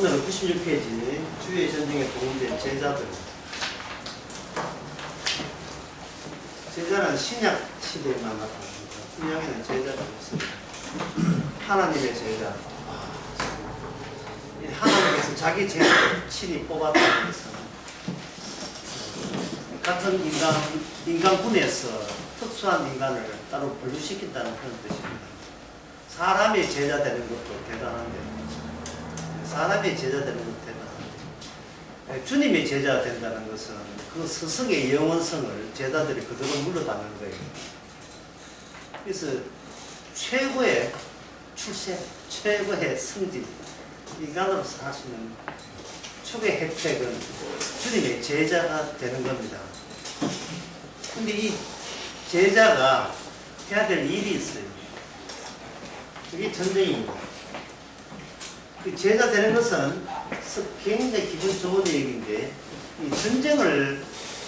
오늘은 96페이지 주의 전쟁에 도움된 제자들. 제자는 신약 시대에만 나타납니다. 구약에는 제자가 없습니다. 하나님의 제자. 하나님께서 자기 제자를 친히 뽑았다는 것은 같은 인간군에서 특수한 인간을 따로 분류시킨다는 그런 뜻입니다. 사람의 제자 되는 것도 대단한데, 사람의 제자 되는 것도 대단한데, 주님의 제자가 된다는 것은 그 스승의 영원성을 제자들이 그대로 물러가는 거예요. 그래서 최고의 출세, 최고의 승진, 인간으로 살 수 있는 최고의 혜택은 주님의 제자가 되는 겁니다. 근데 이 제자가 해야 될 일이 있어요. 그게 전쟁입니다. 그 제자 되는 것은 굉장히 기분 좋은 얘기인데, 이 전쟁을,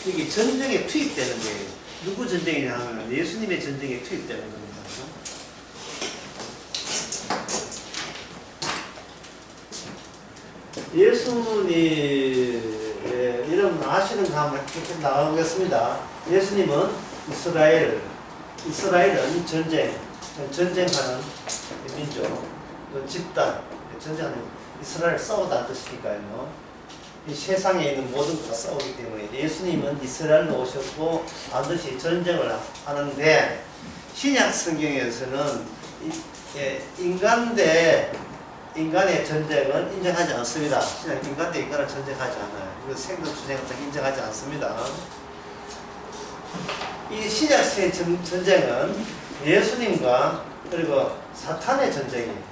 이게 전쟁에 투입되는 거예요. 누구 전쟁이냐 하면 예수님의 전쟁에 투입되는 겁니다. 예수님 이름 아시는 거 한번 쭉 나가보겠습니다. 예수님은 이스라엘은 전쟁하는 민족, 집단, 전쟁하는 이스라엘 싸우다 뜻이니까요. 이 세상에 있는 모든 것과 싸우기 때문에 예수님은 이스라엘로 오셨고 반드시 전쟁을 하는데, 신약 성경에서는 인간의 전쟁은 인정하지 않습니다. 인간 대 인간을 전쟁하지 않아요. 이거 생존주쟁 같은 거 인정하지 않습니다. 이 신약시의 전쟁은 예수님과 그리고 사탄의 전쟁이에요.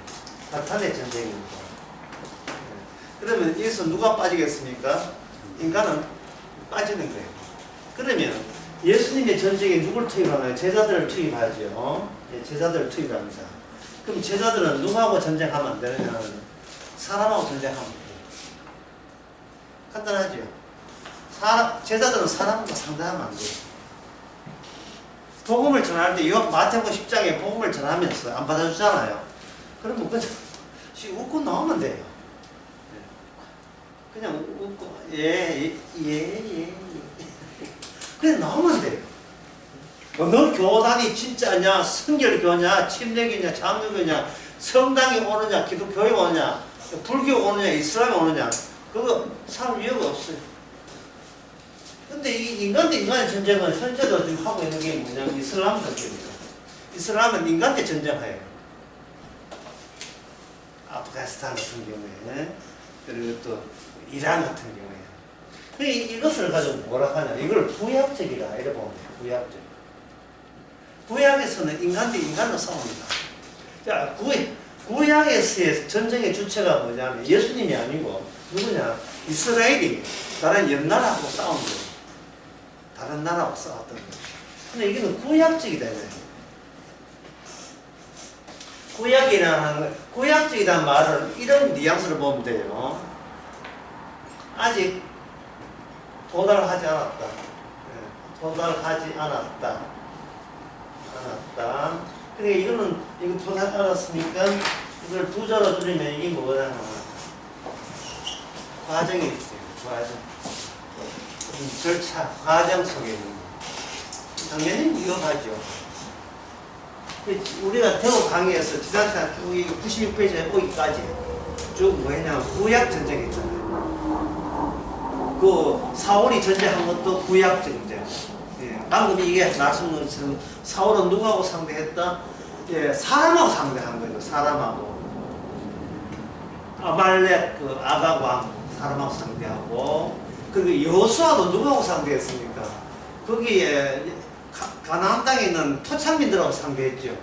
사탄의 전쟁입니다. 그러면 여기서 누가 빠지겠습니까? 인간은 빠지는 거예요. 그러면 예수님의 전쟁에 누굴 투입하나요? 제자들을 투입하죠. 제자들을 투입합니다. 그럼 제자들은 누구하고 전쟁하면 안 되느냐는 사람하고 전쟁하면 돼요. 간단하죠. 제자들은 사람과 상대하면 안 돼요. 복음을 전할 때 마태복음 10장에 복음을 전하면서 안 받아주잖아요. 그러면 그냥 웃고 나오면 돼요. 그냥 웃고 예. 그냥 나오면 돼요. 너 교단이 진짜냐, 성결교냐, 침례교냐, 장로교냐, 성당에 오느냐, 기독교에 오느냐, 불교 오느냐, 이슬람에 오느냐, 그거 상 이유가 없어요. 근데 이 인간 대 인간의 전쟁은 현재도 지금 하고 있는 게 뭐냐면 이슬람 전쟁입니다. 이슬람은 인간 대 전쟁해요. 아프가니스탄 같은 경우에, 그리고 또 이란 같은 경우에. 이것을 가지고 뭐라 하냐, 이걸 구약적이다 이래 보면 돼요. 구약적. 구약에서는 인간 대 인간으로 싸웁니다. 자, 구약에서의 전쟁의 주체가 뭐냐면 예수님이 아니고 누구냐? 이스라엘이 다른 옆나라하고 싸운 거예요. 다른 나라하고 싸웠던 거예요. 근데 이거는 구약적이다 이거예요. 구약적이라는 말은 이런 뉘앙스를 보면 돼요. 아직 도달하지 않았다. 도달하지 않았다. 그러니까 이거 도달하지 않았으니까 이걸 두 자로 줄이면 이게 뭐냐? 과정이 있어요. 과정. 절차, 과정 속에 있는 거. 당연히 위험하죠. 우리가 대우 강의에서 지난 시간 쭉 96페이지에 오기까지 쭉 뭐냐면 구약 전쟁이 있잖아요. 그 사울이 전쟁한 것도 구약 전쟁. 방금 이게 말씀드린 것처럼 사울은 누구하고 상대했다? 사람하고 상대한 거예요. 사람하고. 아말렉, 아각 왕, 사람하고 상대하고. 그리고 여호수아도 누구하고 상대했습니까? 거기에 가나안 땅에 있는 토착민들하고 상대했죠.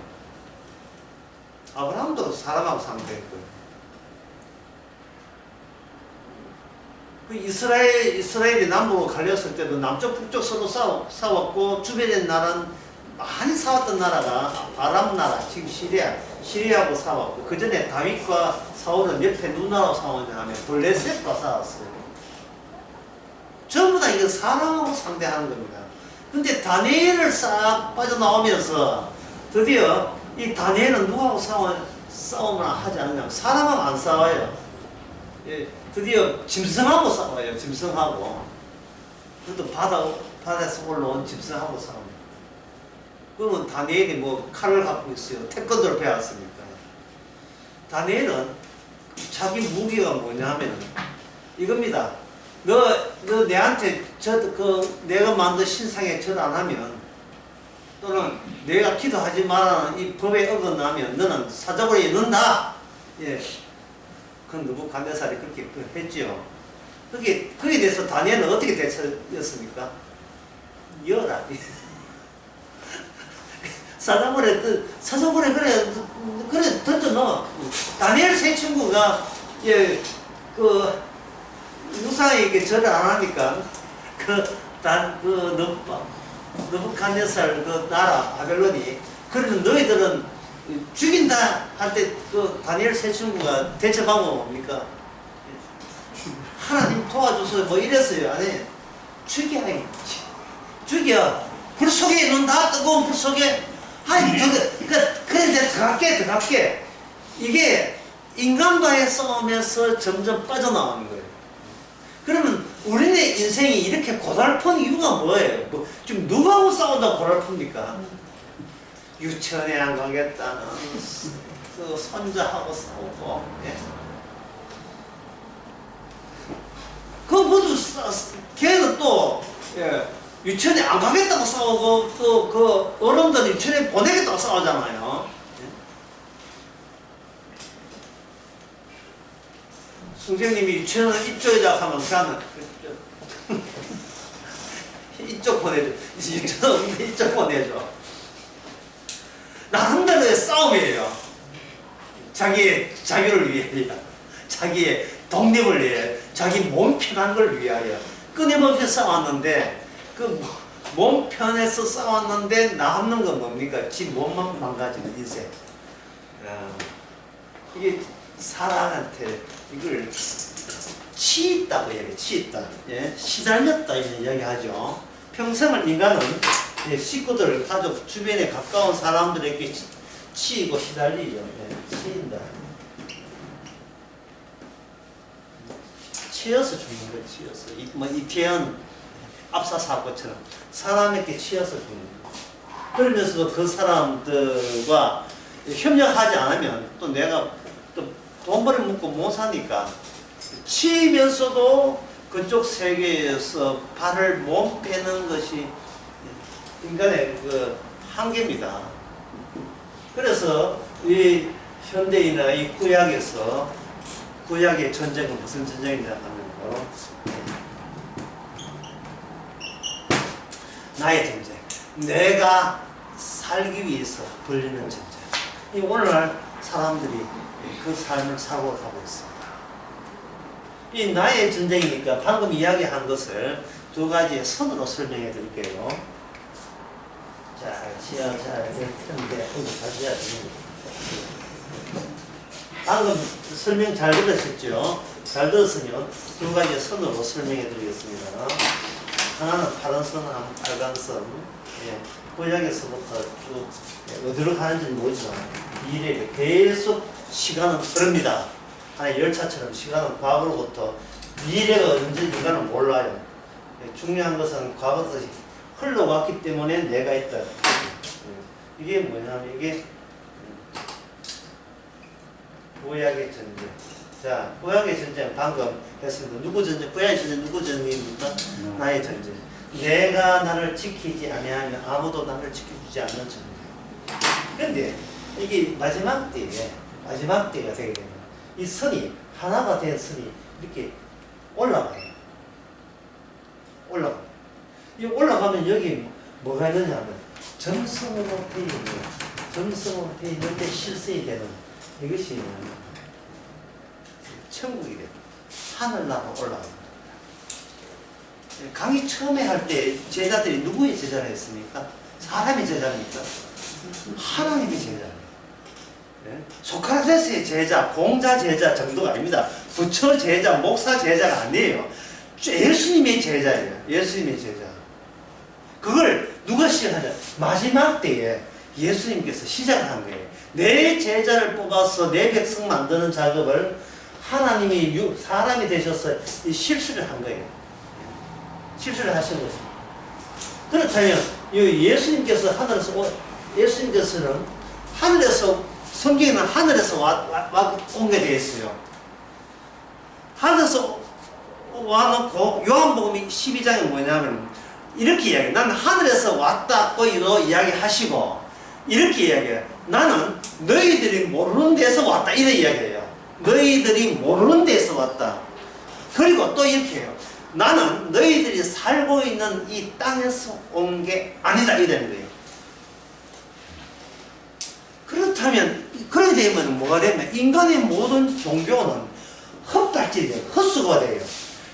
아브라함도 사람하고 상대했고요. 그 이스라엘이 남북으로 갈렸을 때도 남쪽 북쪽 서로 싸웠고, 주변에 나라는 많이 싸웠던 나라가 아람 나라, 지금 시리아하고 싸웠고, 그 전에 다윗과 사울은 옆에 누나라고 싸웠냐 하면 블레셋과 싸웠어요. 전부 다 이거 사람하고 상대하는 겁니다. 근데 다니엘을 싹 빠져나오면서 드디어 이 다니엘은 누구하고 싸움을 하지 않느냐? 사람하고 안 싸워요. 예, 드디어 짐승하고 싸워요. 짐승하고. 그것도 바다에서 올라온 짐승하고 싸웁니다. 그러면 다니엘이 뭐 칼을 갖고 있어요. 태권도를 배웠으니까. 다니엘은 자기 무기가 뭐냐면 이겁니다. 너 내한테 내가 만든 신상에 절 안 하면 또는 내가 기도하지 말라는 이 법에 어긋나면 너는 사자고리에 넣는다. 예. 그 느부갓네살이 그렇게 했지요. 그게 그에 대해서 다니엘은 어떻게 대처했습니까? 여라. 사자고리 그래 던져 넣어. 다니엘 세 친구가 예 무사히 절을 안 하니까 느부갓네살 나라 바벨론이 그러면 너희들은 죽인다 할 때 다니엘 세 친구가 대처 방법은 뭡니까? 하나님 도와줘서 뭐 이랬어요. 아니 죽여 불 속에 넣는다. 뜨거운 불 속에 아니 그래 이제 들어갈게 이게 인간과의 싸움에서 점점 빠져나오는 거예요. 그러면 우리네 인생이 이렇게 고달픈 이유가 뭐예요? 지금 누구하고 싸운다고 고달픕니까? 유치원에 안 가겠다는 손자하고 싸우고, 예? 모두 걔는 또 예, 유치원에 안 가겠다고 싸우고 또 어른들 유치원에 보내겠다고 싸우잖아요. 선생님이 유치원을 이쪽에다 하면 그러면 이쪽 보내줘. 유치원 없는데 이쪽 보내줘. 나름대로의 싸움이에요. 자기를 위하여, 자기의 독립을 위해, 자기 몸 편한 걸 위하여 끊임없이 싸웠는데 몸 편해서 싸웠는데 남는 건 뭡니까? 지 몸만 망가지는 인생. 이게 사람한테 이걸 치있다고 얘기해요. 치있다. 예? 시달렸다 이런 이야기하죠. 평생을 인간은 식구들, 가족, 주변에 가까운 사람들에게 치이고 시달리죠. 예? 치인다. 치여서 죽는 거예요. 치여서. 이태원 압사 사고처럼 사람에게 치여서 죽는 거예요. 그러면서도 그 사람들과 협력하지 않으면 또 내가 또 돈벌이 먹고 못 사니까 치면서도 그쪽 세계에서 발을 못 빼는 것이 인간의 한계입니다. 그래서 이 현대인의 이 구약에서 구약의 전쟁은 무슨 전쟁이냐 하면요, 나의 전쟁, 내가 살기 위해서 벌리는 전쟁. 이 오늘날 사람들이 그 삶을 사고 가고 있습니다. 이 나의 전쟁이니까 방금 이야기한 것을 두 가지의 선으로 설명해 드릴게요. 자, 이렇게 텐데 다시 해야 됩니다. 방금 설명 잘 들으셨죠? 잘 들었으면 두 가지의 선으로 설명해 드리겠습니다. 하나는 파란 선, 하나는 빨간 선. 예, 구약에서부터 쭉 어디로 가는지는 모르지만 미래에 계속 시간은 흐릅니다. 아니 열차처럼 시간은 과거로부터 미래가 언제인가는 몰라요. 중요한 것은 과거부터 흘러왔기 때문에 내가 있다. 이게 뭐냐면 이게 구약의 전쟁. 자, 구약의 전쟁 방금 했습니다. 누구 전쟁? 구약의 전쟁 누구 전쟁입니까? 나의 전쟁. 내가 나를 지키지 아니하면 아무도 나를 지켜주지 않는 전쟁. 그런데 이게 마지막 때가 되게 됩니다. 이 선이 하나가 된 선이 이렇게 올라가요. 이 올라가면 여기 뭐가 있느냐면 점성으로 되어 있는데 실생이 되는 이것이 천국이 돼요. 하늘나라 올라갑니다. 강의 처음에 할 때 제자들이 누구의 제자를 했습니까? 사람의 제자입니까? 하나님의 제자예요. 네? 소크라테스의 제자, 공자 제자 정도가 아닙니다. 부처 제자, 목사 제자가 아니에요. 예수님의 제자예요. 예수님의 제자. 그걸 누가 시작하냐? 마지막 때에 예수님께서 시작한 거예요. 내 제자를 뽑아서 내 백성 만드는 작업을 하나님이 사람이 되셔서 이 실수를 한 거예요. 실수를 하신 것입니다. 그렇다면 예수님께서 예수님께서는 하늘에서, 성경에는 하늘에서 온게 되어 있어요. 하늘에서 와놓고 요한복음 12장에 뭐냐면 이렇게 이야기해요. 나는 하늘에서 왔다고 이야기하시고 이렇게 이야기해요. 나는 너희들이 모르는 데서 왔다 이런 이야기해요. 너희들이 모르는 데서 왔다. 그리고 또 이렇게 해요. 나는 너희들이 살고 있는 이 땅에서 온 게 아니다 이러는 거예요. 그렇다면 그렇게 되면 뭐가 되면 인간의 모든 종교는 헛발질이 돼요. 헛수고가 돼요.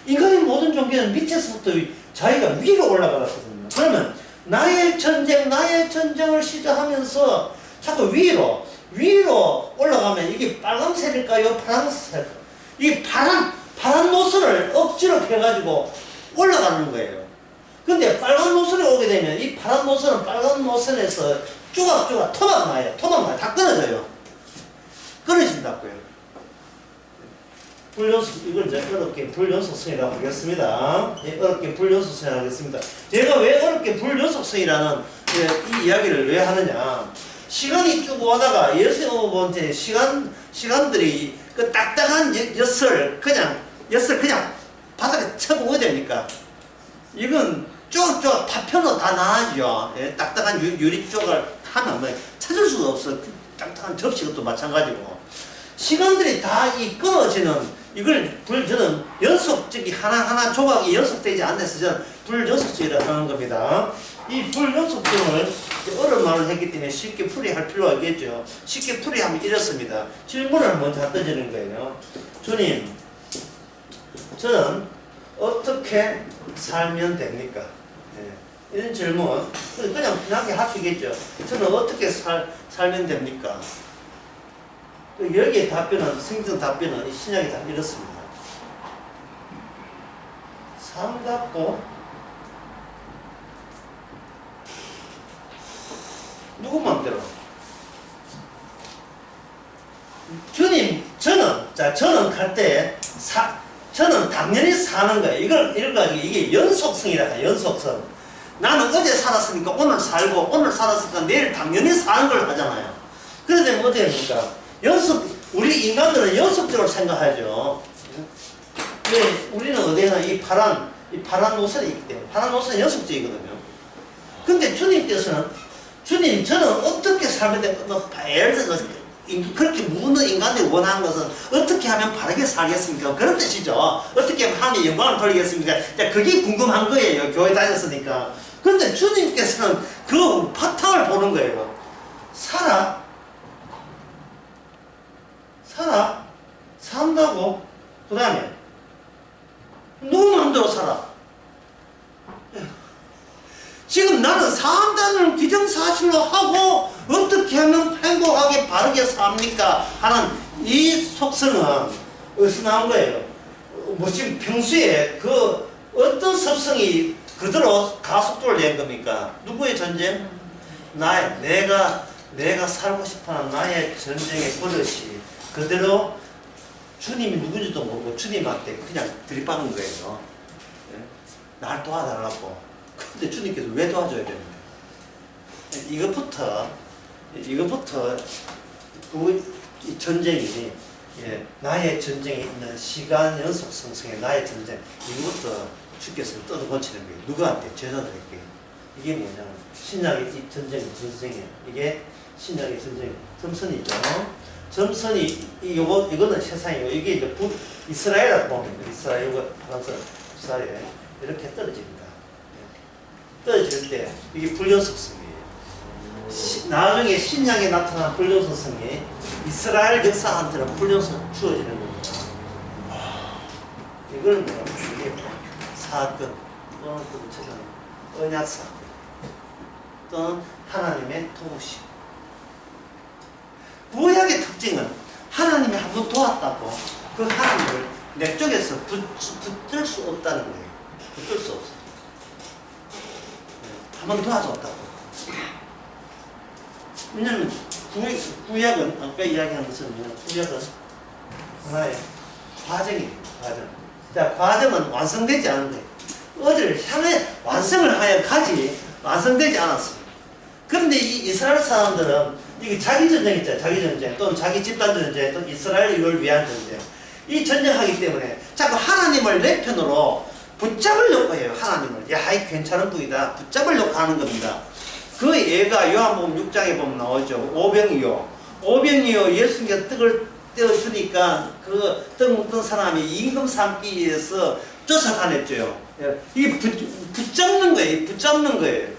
인간의 모든 종교는 밑에서부터 자기가 위로 올라가거든요. 그러면 나의 전쟁을 시작하면서 자꾸 위로 올라가면 이게 빨간색일까요? 파란색? 이 파란 노선을 억지로 펴가지고 올라가는 거예요. 근데 빨간 노선에 오게 되면 이 파란 노선은 빨간 노선에서 조각조각 토막 나요. 다 끊어져요. 끊어진다고요. 이걸 이제 어렵게 불연속성이라고 하겠습니다. 예, 어렵게 불연속성이라고 하겠습니다. 제가 왜 어렵게 불연속성이라는 이 이야기를 왜 하느냐. 시간이 쭉 오다가 예수님한테 시간들이 그 딱딱한 엿을 그냥 바닥에 쳐부어야 됩니까? 이건 쪼쪼 다 펴놓 다 나아지죠. 예, 딱딱한 유리 쪽을 하면 뭐 찾을 수가 없어. 딱딱한 접시도 마찬가지고. 시간들이 다 끊어지는 이걸 저는 연속적이 하나하나 조각이 연속되지 않아서 저는 불연속적이라고 하는 겁니다. 이 불연속성을 어려운 말을 했기 때문에 쉽게 풀이할 필요가 있겠죠. 쉽게 풀이하면 이렇습니다. 질문을 먼저 던지는 거예요. 주님, 저는 어떻게 살면 됩니까? 네. 이런 질문 그냥 편하게 할 수 있겠죠. 저는 어떻게 살면 됩니까? 여기에 성경 답변은 신약의 답변이 이렇습니다. 삶 갖고 누구 마음대로 주님, 저는 갈 때 저는 당연히 사는 거예요. 이걸 가지고 이게 연속성이라 해요. 연속성. 나는 어제 살았으니까 오늘 살고 오늘 살았으니까 내일 당연히 사는 걸 하잖아요. 그래서 뭐 됩니까? 우리 인간들은 연속적으로 생각하죠. 근데 우리는 어디나 이 파란 노선이 있기 때문에 파란 노선이 연속적이거든요. 근데 주님께서는 주님, 저는 어떻게 살면 예를 들어서 그렇게 무는 인간들이 원하는 것은 어떻게 하면 바르게 살겠습니까? 그런 뜻이죠. 어떻게 하면 하나님의 영광을 돌리겠습니까? 그게 궁금한 거예요. 교회 다녔으니까. 그런데 주님께서는 그 바탕을 보는 거예요. 산다고 그 다음에 누구 마음대로 살아. 지금 나는 산다는 기정사실로 하고 어떻게 하면 행복하게 바르게 삽니까? 하는 이 속성은 어디서 나온 거예요? 지금 평소에 그 어떤 습성이 그대로 가속도를 낸 겁니까? 누구의 전쟁? 내가 살고 싶어하는 나의 전쟁의 버릇이 그대로 주님이 누군지도 모르고 주님한테 그냥 들이박은 거예요. 날 도와달라고. 근데 주님께서 왜 도와줘야 되는데? 이것부터 이 전쟁이 나의 전쟁에 있는 시간 연속 성성의 나의 전쟁, 이것부터 주께서 뜯어 고치는 거예요. 누구한테? 제자들에게. 이게 뭐냐면 신약의 이 전쟁이에요. 이게 신약의 전쟁 점선이죠. 점선이 이거는 세상이고 이게 이제 이스라엘이라고 보면 이스라엘 파란색 이스라엘 이렇게 떨어집니다. 떨어질 때 이게 불연속성이에요. 나중에 신약에 나타난 불연속성이 이스라엘 역사한테는 불연속 주어지는 겁니다. 이걸 뭐냐면 이게 사건 또는 언약 사건 또는 하나님의 도우심. 구약의 특징은 하나님이 한 번 도왔다고 그 하나님을 내 쪽에서 붙들 수 없다는 거예요. 붙들 수 없어. 한 번 도와줬다고. 왜냐면 구약은 아까 이야기한 것은 구약은 하나의 과정이에요. 과정. 자, 과정은 완성되지 않은데 어디를 향해 완성을 하여 가지 완성되지 않았어요. 그런데 이 이스라엘 사람들은 이게 자기 전쟁 있잖아요. 자기 전쟁 또는 자기 집단 전쟁 또는 이스라엘을 위한 전쟁. 이 전쟁하기 때문에 자꾸 하나님을 내 편으로 붙잡으려고 해요. 하나님을. 야, 이 괜찮은 분이다. 붙잡으려고 하는 겁니다. 그 예가 요한복음 6장에 보면 나오죠. 오병이요. 오병이요. 예수님께서 떡을 떼어주니까 그 떡 먹던 사람이 임금 삼기 위해서 쫓아다녔죠. 이게 붙잡는 거예요. 붙잡는 거예요.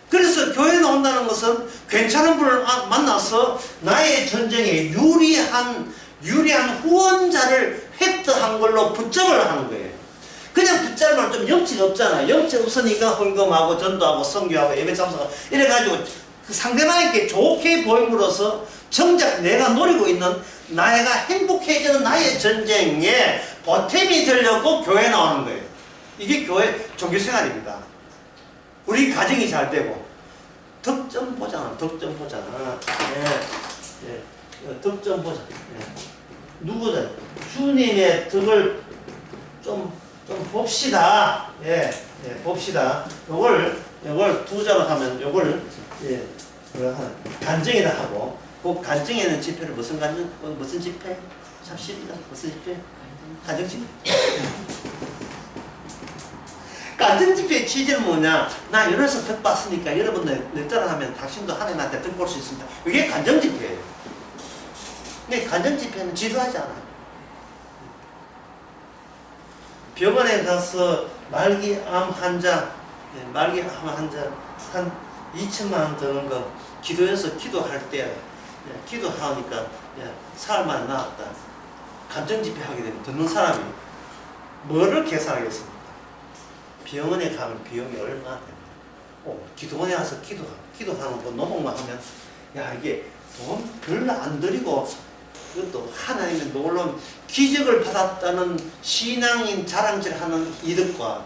그래서 교회에 나온다는 것은 괜찮은 분을 만나서 나의 전쟁에 유리한 후원자를 획득한 걸로 붙잡으려 하는 거예요. 그냥 붙잡으면 좀 영치가 없잖아요. 영치 없으니까 헌금하고 전도하고 선교하고 예배 참석하고 이래가지고 그 상대방에게 좋게 보임으로써 정작 내가 노리고 있는 나가 행복해지는 나의 전쟁에 보탬이 되려고 교회에 나오는 거예요. 이게 교회 종교생활입니다. 우리 가정이 잘 되고 덕점 보잖아. 덕점 보잖아. 덕점 보자. 누구든 주님의 덕을 좀 봅시다. 봅시다. 요걸 두 자로 하면 요걸 간증이라 하고 그 간증에는 집회를 무슨 간증? 무슨 집회? 삽시다. 무슨 집회? 간증 집회. 간증 집회의 취지는 뭐냐? 나 이래서 덕 봤으니까 여러분들 내 따라하면 당신도 하나님한테 덕 볼 수 있습니다. 이게 간증 집회예요. 근데 간증 집회는 지루하지 않아요. 병원에 가서 말기암 환자 한 2천만 원 드는 거 기도해서 기도할 때 기도하니까 사흘만에 나았다. 간증 집회 하게 되면 듣는 사람이 뭐를 계산하겠습니까? 병원에 가면 비용이 얼마나 됩니까? 기도원에 가서 기도하는 거 노동만 하면 야 이게 돈 별로 안 들이고 그것도 하나님의 놀라운 기적을 받았다는 신앙인 자랑질하는 이득과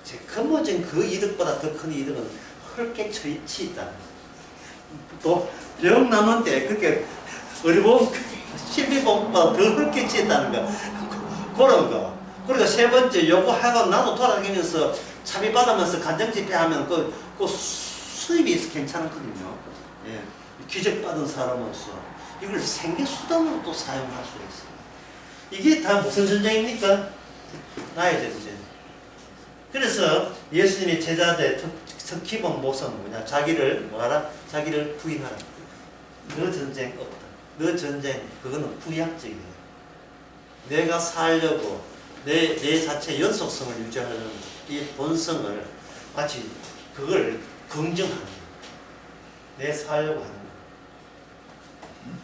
제 근본적인 그 이득보다 더 큰 이득은 헐게 처치 있다. 또 병 남는데 그렇게 어려운 실비보험보다 더 헐게 치있다는 거 그런 거. 그리고 세 번째 요거 하고 나도 돌아다니면서 차비 받으면서 간증 집회하면 그 수입이 괜찮거든요. 기적 받은 사람으로서 이걸 생계 수단으로 또 사용할 수 있어요. 이게 다 무슨 전쟁입니까? 나의 전쟁. 그래서 예수님의 제자들의 첫 기본 모습은 뭐냐? 자기를 뭐하라? 자기를 부인하라. 너 전쟁 없다. 너 전쟁 그거는 부약적이에요. 내가 살려고 내 자체 연속성을 유지하는 이 본성을 마치 그걸 긍정하는 거예요. 내 살려고 하는 거예요.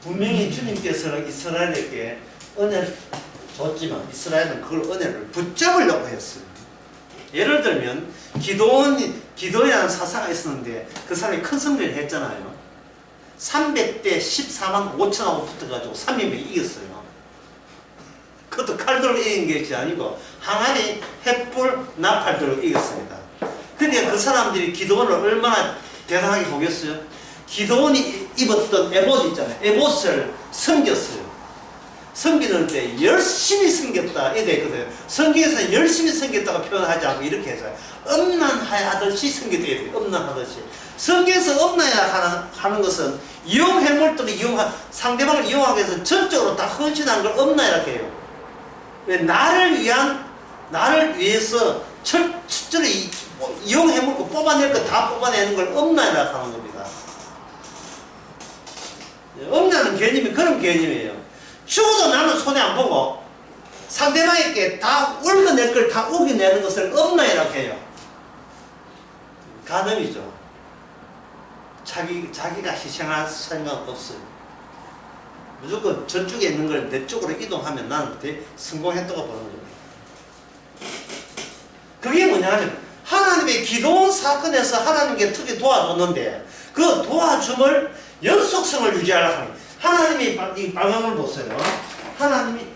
분명히 주님께서는 이스라엘에게 은혜를 줬지만 이스라엘은 그걸 은혜를 붙잡으려고 했어요. 예를 들면 기도라는 사사가 있었는데 그 사람이 큰 승리를 했잖아요. 300대 14만 5천하고 붙어가지고 300명이 이겼어요. 그것도 칼 들고 이긴 것이 아니고 항아리, 횃불, 나팔 들고 이겼습니다. 근데 그 사람들이 기도원을 얼마나 대단하게 보겠어요? 기도원이 입었던 에봇 있잖아요. 에봇을 섬겼어요. 섬기는 때 열심히 섬겼다 이래 있거든요. 성경에서 열심히 섬겼다고 표현하지 않고 이렇게 해서 엄난하듯이 섬겼다 이래요. 엄난하듯이. 성경에서 엄난해야 하는 것은 이용해물들을 상대방을 이용하기 위해서 전적으로 다 헌신하는 걸 엄난이라고 해요. 왜 나를 위해서 철저히 이용해물고 뽑아낼 거 다 뽑아내는 걸 엄난이라고 하는 겁니다. 엄난은 개념이 그런 개념이에요. 죽어도 나는 손해 안 보고 상대방에게 다 얽어낼 걸 다 우겨내는 것을 엄난이라고 해요. 간음이죠. 자기가 희생할 생각 없어요. 무조건 저쪽에 있는 걸 내 쪽으로 이동하면 나는 성공했다고 보는 겁니다. 그게 뭐냐면 하나님의 기도원 사건에서 하나님께 특히 도와줬는데 그 도와줌을 연속성을 유지하려고 하는 거예요. 하나님이 이 방향을 보세요. 하나님이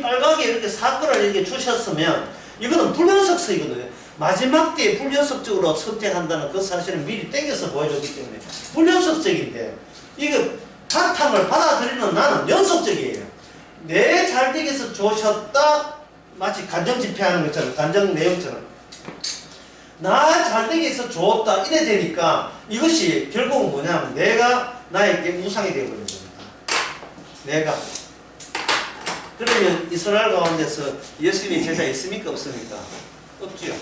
빨갛게 이렇게 사건을 이렇게 주셨으면 이거는 불연속성이거든요. 마지막 때에 불연속적으로 선택한다는 그 사실을 미리 땡겨서 보여줬기 때문에 불연속적인데 이거 바탕을 받아들이는 나는 연속적이에요. 내 잘되기 위해서 좋으셨다. 마치 간정 집회하는 것처럼, 간정 내용처럼. 나 잘되기 위해서 좋았다. 이래 되니까 이것이 결국은 뭐냐면 내가 나에게 우상이 되어버린 겁니다. 내가. 그러면 이스라엘 가운데서 예수님의 제자 있습니까? 없습니까? 없지요.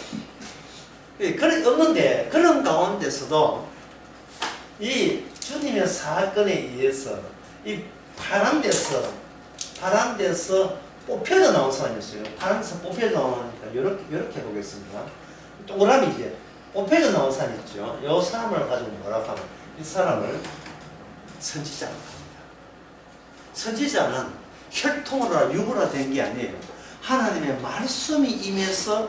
그런 없는데 그런 가운데서도 이 주님의 사건에 의해서 이 파란 데서 뽑혀져 나온 사람이었어요. 파란 데서 뽑혀져 나오니까 이렇게 보겠습니다. 동그라미 이제 뽑혀져 나온 사람 있죠. 이 사람을 가지고 뭐라고 하면 이 사람을 선지자라고 합니다. 선지자는 혈통으로 육으로 된 게 아니에요. 하나님의 말씀이 임해서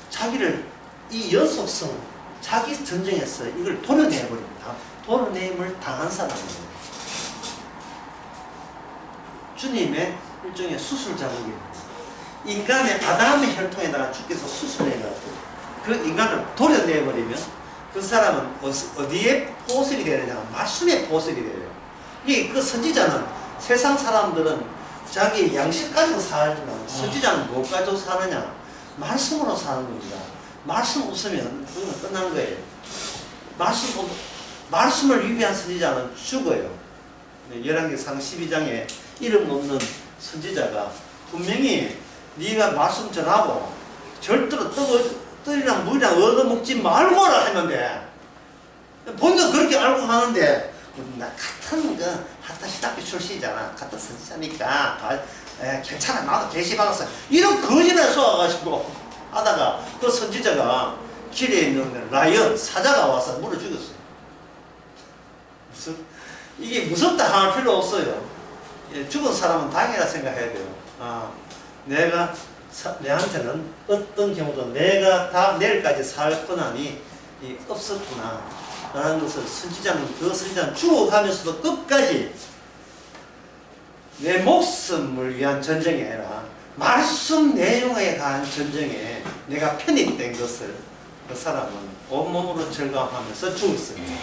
자기를 이 연속성 자기 전쟁에서 이걸 도려내버립니다. 도려내임을 당한 사람이에요. 주님의 일종의 수술 자국입니다. 인간의 아담의 혈통에다가 주께서 수술해가지고 그 인간을 도려내버리면 그 사람은 어디에 보석이 되느냐? 말씀의 보석이 돼요. 이게 그 선지자는 세상 사람들은 자기 양식 가지고 살지만 선지자는 뭐 가지고 사느냐? 말씀으로 사는 겁니다. 말씀 없으면 그건 끝난 거예요. 말씀을 위배한 선지자는 죽어요. 열왕기상 12장에 이름 없는 선지자가 분명히 네가 말씀 전하고 절대로 떡이랑 물이랑 얻어먹지 말고라 했는데 본인도 그렇게 알고 하는데 나 같은 그 하타시다피 출신이잖아. 같은 선지자니까 괜찮아. 나도 계시받았어. 이런 거짓을 쏘아가지고 하다가 그 선지자가 길에 있는 라이언 사자가 와서 물어 죽였어요. 이게 무섭다 할 필요 없어요. 죽은 사람은 당연하다 생각해야 돼요. 내한테는 어떤 경우도 내가 다 내일까지 살 권한이 없었구나 라는 것을 선지자는 죽어가면서도 끝까지 내 목숨을 위한 전쟁이 아니라 말씀 내용에 관한 전쟁에 내가 편입된 것을 그 사람은 온몸으로 절감하면서 죽었습니다.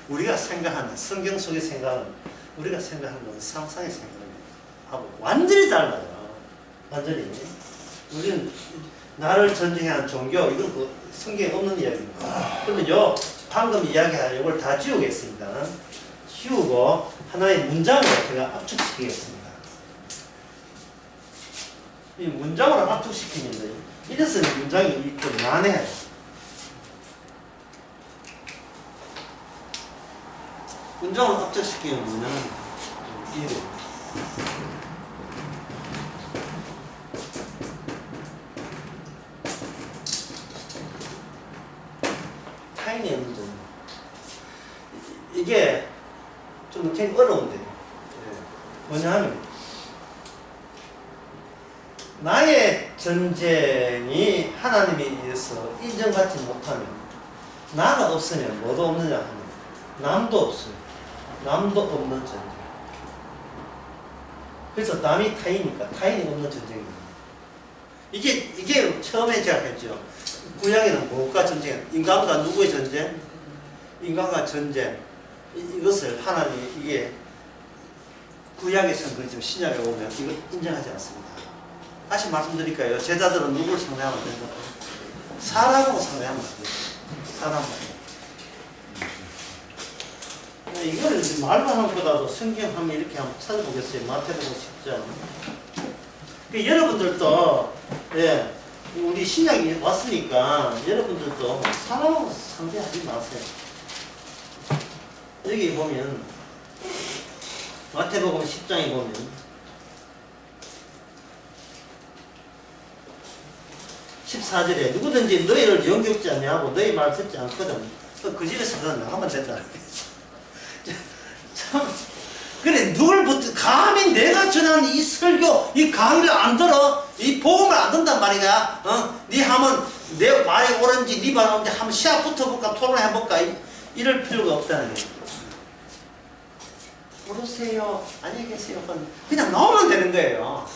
우리가 생각하는 성경 속의 생각은 우리가 생각하는 건 상상의 생각하고 완전히 달라요. 완전히. 우리는 나를 전쟁하는 종교 이건 뭐 성경에 없는 이야기입니다. 그러면 방금 이야기한 이걸 다 지우겠습니다. 지우고 하나의 문장으로 제가 압축시키겠습니다. 이 문장으로 압축시키면 이래서 문장이 좀 난해해요. 문장을 압축시키면 이래. 타인의 문장. 이게 좀 굉장히 어려운데. 뭐냐 하면 나의 전쟁이 하나님에 의해서 인정받지 못하면 나가 없으면 뭐도 없느냐 하면 남도 없어요. 남도 없는 전쟁. 그래서 남이 타이니까 타인이 없는 전쟁입니다. 이게 처음에 제가 했죠. 구약에는 무엇과 전쟁? 인간과 누구의 전쟁? 인간과 전쟁. 이것을 하나님이 이게 구약에서는 그렇지만 신약에 오면 이걸 인정하지 않습니다. 다시 말씀드릴까요? 제자들은 누구를 상대하면 안 된다? 사람으로 상대하면 안 돼요. 사람으로. 이거를 말로 하는 것보다도 성경 하면 이렇게 한번 찾아보겠어요. 마태복음 10장. 여러분들도 우리 신약이 왔으니까 여러분들도 사람하고 상대하지 마세요. 여기 보면 마태복음 10장에 보면 14절에 누구든지 너희를 영접지 아니하고 너희 말 듣지 않거든 그 집에서 그냥 나가면 된다. 참 그래 누굴 붙여 감히 내가 전하는 이 설교 이 강의를 안 들어 이 복음을 안 듣단 말이야. 네 하면 내 말이 옳은지 네 말이 옳은지 한번 시합 붙어볼까 토론해볼까 이럴 필요가 없다는 거예요. 모르세요 안녕히 계세요 그냥 나오면 되는 거예요.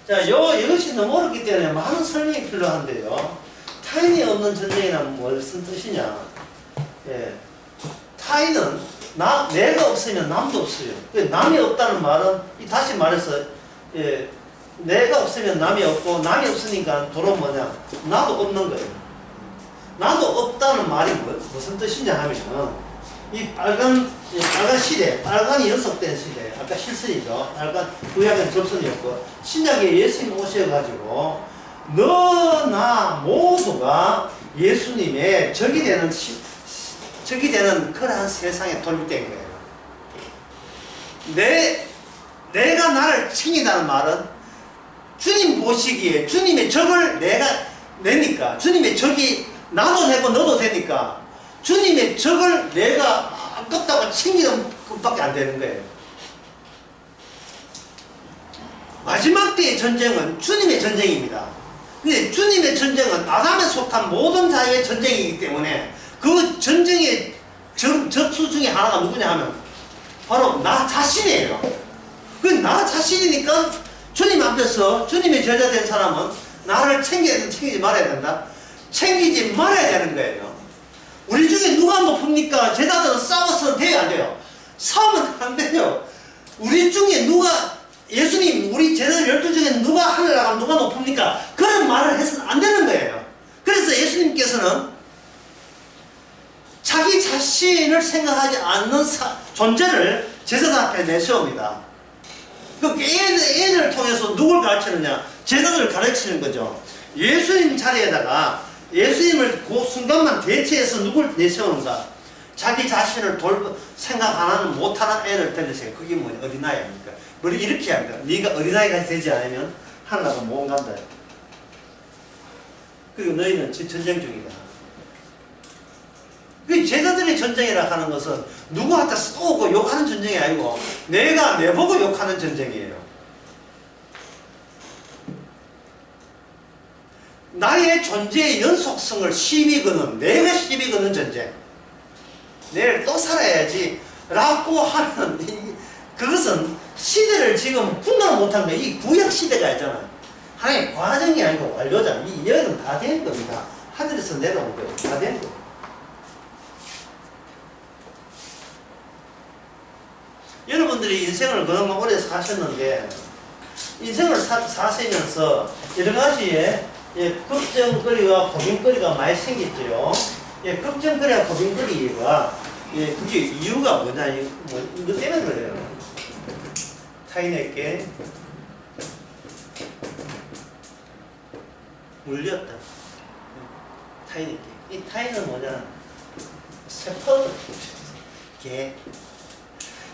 자, 이것이 너무 어렵기 때문에 많은 설명이 필요한데요. 타인이 없는 전쟁이란 무슨 뜻이냐? 예. 타인은 내가 없으면 남도 없어요. 남이 없다는 말은, 다시 말해서, 예, 내가 없으면 남이 없고, 남이 없으니까 도로 뭐냐? 나도 없는 거예요. 나도 없다는 말이 무슨 뜻이냐 하면, 이 빨간 시대, 빨간이 연속된 시대, 아까 실선이죠. 빨간, 구약은 접선이었고, 신약에 예수님 오셔가지고, 너나 모두가 예수님의 적이 되는 그러한 세상에 돌입된 거예요. 내가 나를 챙긴다는 말은 주님 보시기에 주님의 적을 내가 내니까, 주님의 적이 나도 되고 너도 되니까 주님의 적을 내가 아깝다고 챙기는 것밖에 안 되는 거예요. 마지막 때의 전쟁은 주님의 전쟁입니다. 근데 주님의 전쟁은 아담에 속한 모든 자의 전쟁이기 때문에 그 전쟁의 적수 중에 하나가 누구냐 하면 바로 나 자신이에요. 그 나 자신이니까 주님 앞에서 주님의 제자 된 사람은 나를 챙겨야 된다, 챙기지 말아야 된다? 챙기지 말아야 되는 거예요. 우리 중에 누가 높습니까? 제자들은 싸워서 돼야 안 돼요. 싸우면 안 돼요. 우리 중에 누가 예수님, 우리 제자들 12 중에 누가 하늘 나가면 누가 높습니까? 그런 말을 해서는 안 되는 거예요. 그래서 예수님께서는 자기 자신을 생각하지 않는 존재를 제자들 앞에 내세웁니다. 그 예를 통해서 누굴 가르치느냐? 제자들을 가르치는 거죠. 예수님 자리에다가 예수님을 그 순간만 대체해서 누굴 내세우는가? 자기 자신을 생각 안 하는 못하는 애를 데려세요. 그게 뭐냐? 어린아이 아닙니까? 머리 이렇게 합니다. 네가 어린아이가 되지 않으면 하늘나라 못 간다. 그리고 너희는 전쟁 중이다. 그 제자들의 전쟁이라 하는 것은 누구한테 쏘고 욕하는 전쟁이 아니고 내가 내보고 욕하는 전쟁이에요. 나의 존재의 연속성을 시비 거는, 내가 시비 거는 전쟁. 내일 또 살아야지 라고 하는, 그것은 시대를 지금 분간을 못한 거예요. 이 구약 시대가 있잖아요. 하나의 과정이 아니고 완료잖아. 이 여행은 다 된 겁니다. 하늘에서 내려온 거예요. 다 된 거예요. 여러분들이 인생을 그동안 오래 사셨는데, 인생을 사시면서 여러 가지의 걱정거리와 고민거리가 많이 생겼죠. 걱정거리와 고민거리가, 그게 이유가 뭐냐, 이거 때문에 그래요. 타인에게 물렸다. 타인에게. 이 타인은 뭐냐? 세포, 개.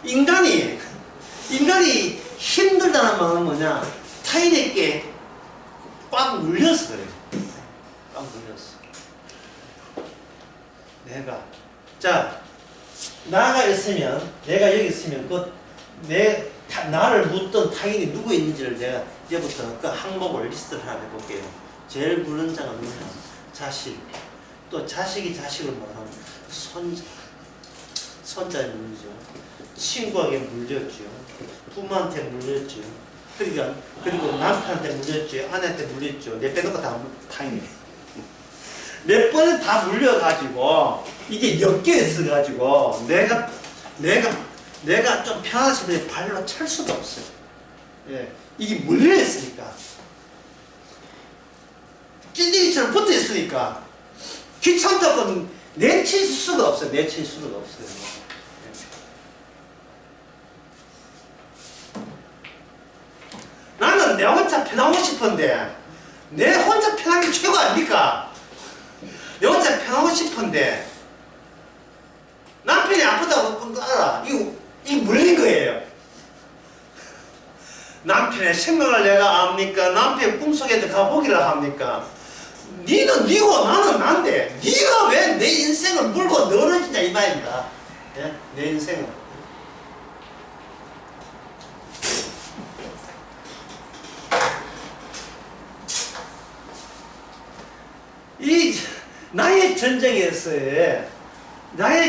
인간이 힘들다는 말은 뭐냐? 타인에게 꽉 물려서 그래요. 꽉 물렸어. 나가 있으면, 내가 여기 있으면, 나를 묻던 타인이 누구 있는지를 내가 이제부터 그 항목을 리스트를 하나 해볼게요. 제일 물는 자가 누구냐? 자식. 또 자식이 자식을 뭐하면 손자에 물리죠. 친구에게 물렸죠. 부모한테 물렸죠. 그리고 남편한테 물렸죠. 아내한테 물렸죠. 내 빼놓고 다 타인이에요. 몇 번은 다 물려가지고 이게 엮여 있어가지고 내가 좀 편하다 싶으면 발로 찰 수가 없어요. 이게 물려 있으니까, 찔리기처럼 붙어 있으니까 귀찮다고 내칠 수가 없어요. 내칠 수가 없어요. 나는 내 혼자 편하고 싶은데, 내 혼자 편한 게 최고 아닙니까? 내 혼자 편하고 싶은데 남편이 아프다고 그런 거 알아. 이거 물린 거예요. 남편의 생각을 내가 압니까? 남편의 꿈속에 가보기를 합니까? 니는 니고 나는 난데 니가 왜 내 인생을 물고 늘어지냐 이 말입니다. 내 인생을. 나의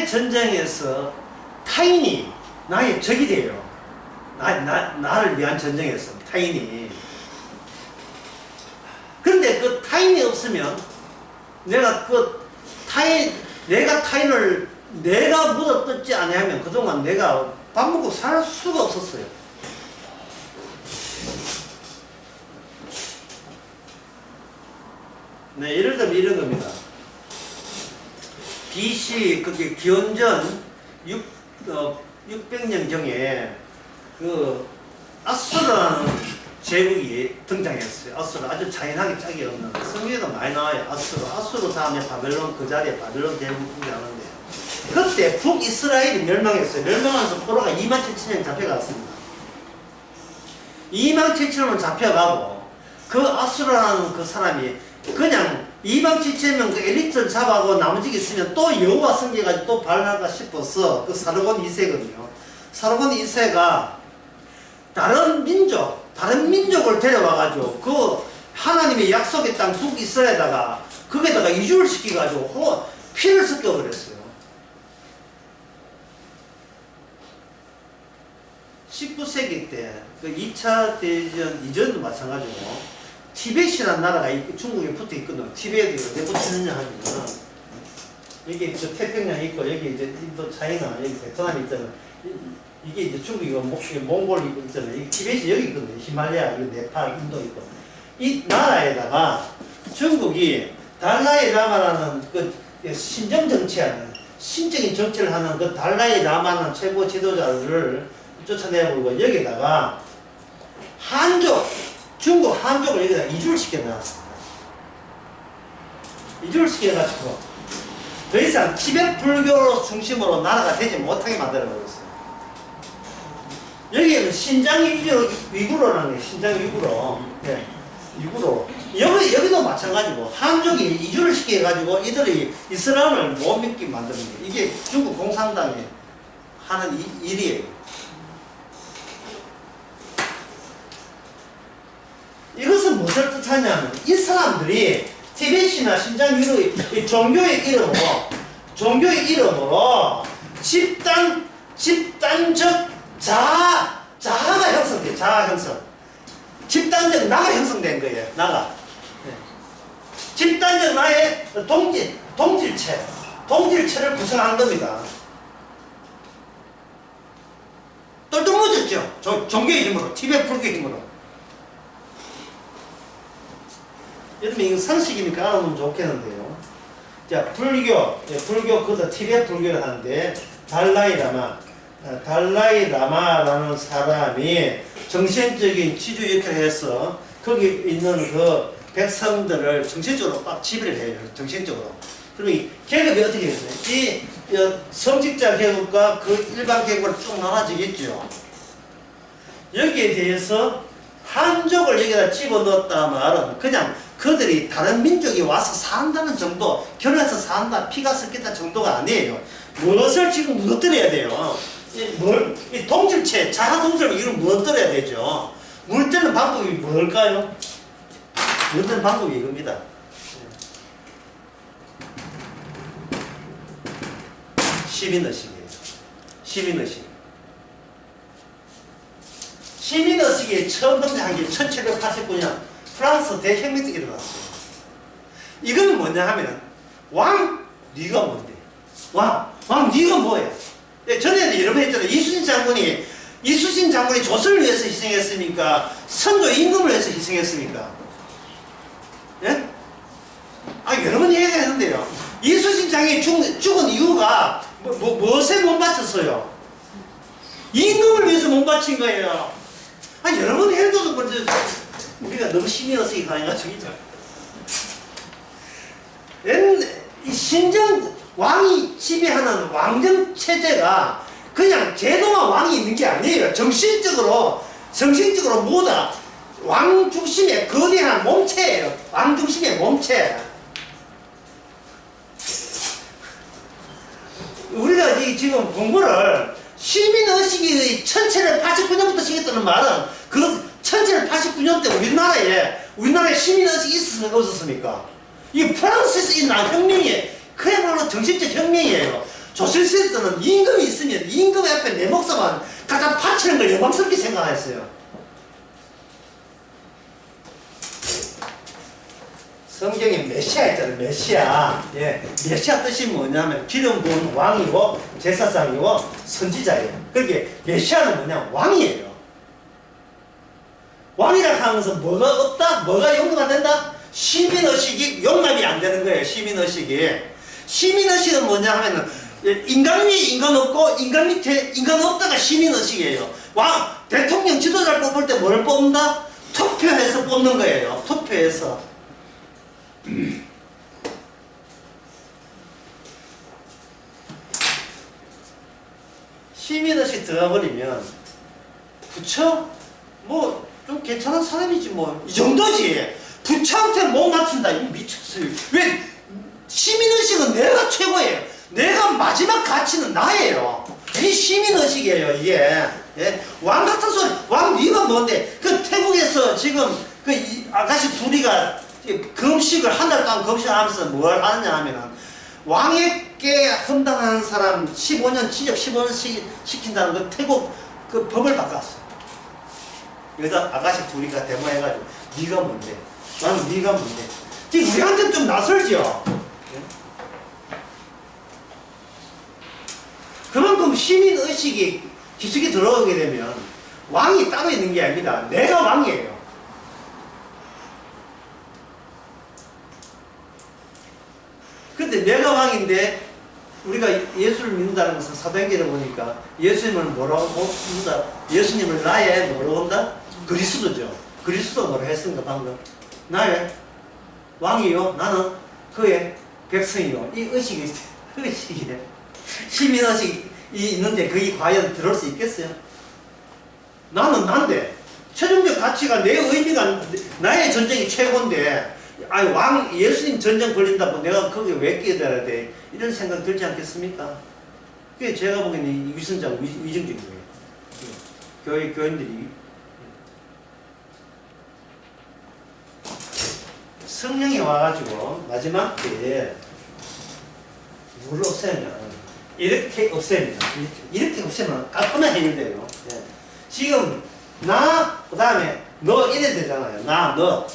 전쟁에서 타인이 나의 적이 돼요. 나를 위한 전쟁에서 타인이. 타인이 없으면 내가 타인을 내가 묻어뜯지 아니하면 그동안 내가 밥 먹고 살 수가 없었어요. 네, 예를 들면 이런 겁니다. BC 그게 기원전 600년경에 그 아수르라는 제국이 등장했어요. 아수르 아주 잔인하게 짝이 없는 성경에도 많이 나와요. 아수르 다음에 바벨론, 그 자리에 바벨론 제국 등장하는데 그때 북이스라엘이 멸망했어요. 멸망하면서 포로가 27,000명 잡혀갔습니다. 27,000명 잡혀가고 그 아수르라는 그 사람이 그냥 27,000명 그 엘리트를 잡아가고 나머지 있으면 또 여호와 섬겨가지고 또 발랄까 싶어서 그 사르곤 2세거든요. 사르곤 2세가 다른 민족을 데려와가지고 그 하나님의 약속의 땅 북이스라엘에다가 거기에다가 이주를 시켜가지고 피를 섞여버렸어요. 19세기 때 그 2차 대전 이전도 마찬가지고 티벳이라는 나라가 중국에 붙어 있거든. 티벳이 어디 붙어있느냐 하면 여기 저 태평양이 있고 여기 이제 인도 차이나 여기 베트남이 있잖아. 이게 이제 중국이고 몽골이 있잖아. 이 티벳이 여기 있거든. 히말라야, 네팔, 인도 있고. 이 나라에다가 중국이 달라이 라마라는 그 신정 정치하는 신적인 정치를 하는 그 달라이 라마라는 최고 지도자를 쫓아내버리고 여기다가 중국 한족을 여기다 이주를 시켜놨습니다. 이주를 시켜가지고 더 이상 티벳 불교 중심으로 나라가 되지 못하게 만들어버렸어요. 여기에는 신장 위구르라는 게 신장 위구르. 네. 위구르. 여기도 마찬가지고 한족이 이주를 시켜가지고 이들이 이슬람을 못 믿게 만드는 거예요. 이게 중국 공산당이 하는 일이에요. 이것은 무엇을 뜻하냐면 이 사람들이 티벳이나 신장 위구르의 종교의 이름으로 집단적 자아가 형성돼. 자아 형성. 집단적 나가 형성된 거예요. 나가. 네. 집단적 나의 동질체를 구성한 겁니다. 똘똘무졌죠. 종교의 힘으로, 티벳 불교의 힘으로. 여러분 이거 상식이니까 알아보면 좋겠는데요. 자, 불교 그것도 티벳 불교를 하는데 달라이 라마라는 사람이 정신적인 치주 역할을 해서 거기 있는 그 백성들을 정신적으로 막 지배를 해요. 정신적으로. 그럼 이 계급이 어떻게 됐어요? 이 성직자 계급과 그 일반 계급으로 쭉 나눠지겠죠. 여기에 대해서 한족을 여기다 집어넣었다 말은 그냥 그들이 다른 민족이 와서 산다는 정도, 결혼해서 산다, 피가 섞였다 정도가 아니에요. 무엇을 지금 무너뜨려야 돼요? 이 동질체, 자아 동질을 이걸 무너뜨려야 되죠. 무너뜨리는 방법이 뭘까요? 무너뜨리는 방법이 이겁니다. 시민의식이에요. 시민의식. 시민의식이 처음 등장한 게 1789년 프랑스 대혁명 때 일어났어요. 이거는 뭐냐 하면 왕, 네가 뭔데? 왕, 네가 뭐야? 전에는 여러 번 했잖아요. 이수신 장군이 조선을 위해서 희생했습니까? 선조 임금을 위해서 희생했습니까? 예? 여러 번 얘기했는데요. 이수신 장군이 죽은 이유가 무엇에 못 바쳤어요? 임금을 위해서 못 바친 거예요. 여러 번 해도 우리가 너무 심의어색이 강해가지고 이 왕이 지배하는 왕정 체제가 그냥 제도만 왕이 있는 게 아니에요. 정신적으로 뭐다 왕 중심의 거대한 몸체예요. 왕 중심의 몸체. 우리가 지금 공부를 시민의식의 1789년부터 시켰다는 말은 그 1789년 때 우리나라에 시민의식이 있었습니까? 없었습니까? 이 프랑스에서 일어난 혁명이 그야말로 정신적 혁명이에요. 조선시대 때는 임금이 있으면 임금 앞에 내 목숨만 갖다 바치는 걸 영광스럽게 생각했어요. 성경에 메시아 있잖아요. 메시아. 예. 메시아 뜻이 뭐냐면 기름 부은 왕이고 제사장이고 선지자예요. 그렇게 메시아는 뭐냐? 왕이에요. 왕이라 하는 것은 뭐가 없다? 뭐가 용납 안 된다? 시민의식이 용납이 안 되는 거예요. 시민의식이. 시민의식은 뭐냐 하면은 인간 위에 인간 없고 인간 밑에 인간 없다가 시민의식이에요. 왕, 대통령 지도자를 뽑을 때 뭐를 뽑는다? 투표해서 뽑는 거예요. 투표해서. 시민의식 들어가버리면 부처? 뭐 좀 괜찮은 사람이지 뭐 이 정도지. 부처한테 못 맞춘다. 이거 미쳤어요. 왜? 시민의식은 내가 최고예요. 내가 마지막 가치는 나예요. 이 시민의식이에요 이게. 예? 왕 같은 소리. 왕 네가 뭔데? 그 태국에서 지금 그 아가씨 둘이가 금식을 한 달 동안 금식을 하면서 뭘 하느냐 하면은 왕에게 헌당하는 사람 15년 징역 15년 시킨다는 그 태국 그 법을 바꿨어. 여자 아가씨 둘이가 데모해가지고 네가 뭔데? 나는 네가 뭔데? 지금 우리한테 좀 낯설지요. 예? 그만큼 시민의식이 기숙이 들어오게 되면 왕이 따로 있는 게 아닙니다. 내가 왕이에요. 근데 내가 왕인데 우리가 예수를 믿는다는 것은 사도행전에 보니까 예수님을 뭐라고 믿는다? 예수님을 나의 뭐라고 한다? 그리스도죠. 그리스도 뭐라 했습니까 방금? 나의 왕이요. 나는 그의 백성이요. 이 의식이 시민의식이 있는데 그게 과연 들어올 수 있겠어요? 나는 난데 최종적 가치가 내 의미가 나의 전쟁이 최고인데 아니 왕 예수님 전쟁 걸린다고 내가 거기에 왜 끼어들어야 돼? 이런 생각 들지 않겠습니까? 그게 제가 보기에는 위선자고 위증적인 거예요. 교인들이 성령이 와가지고 마지막 때에 물 없애면 이렇게 없애면 이렇게 없애면 깔끔하게 해결돼요. 예. 지금 나 그 다음에 너 이래 되잖아요. 나 너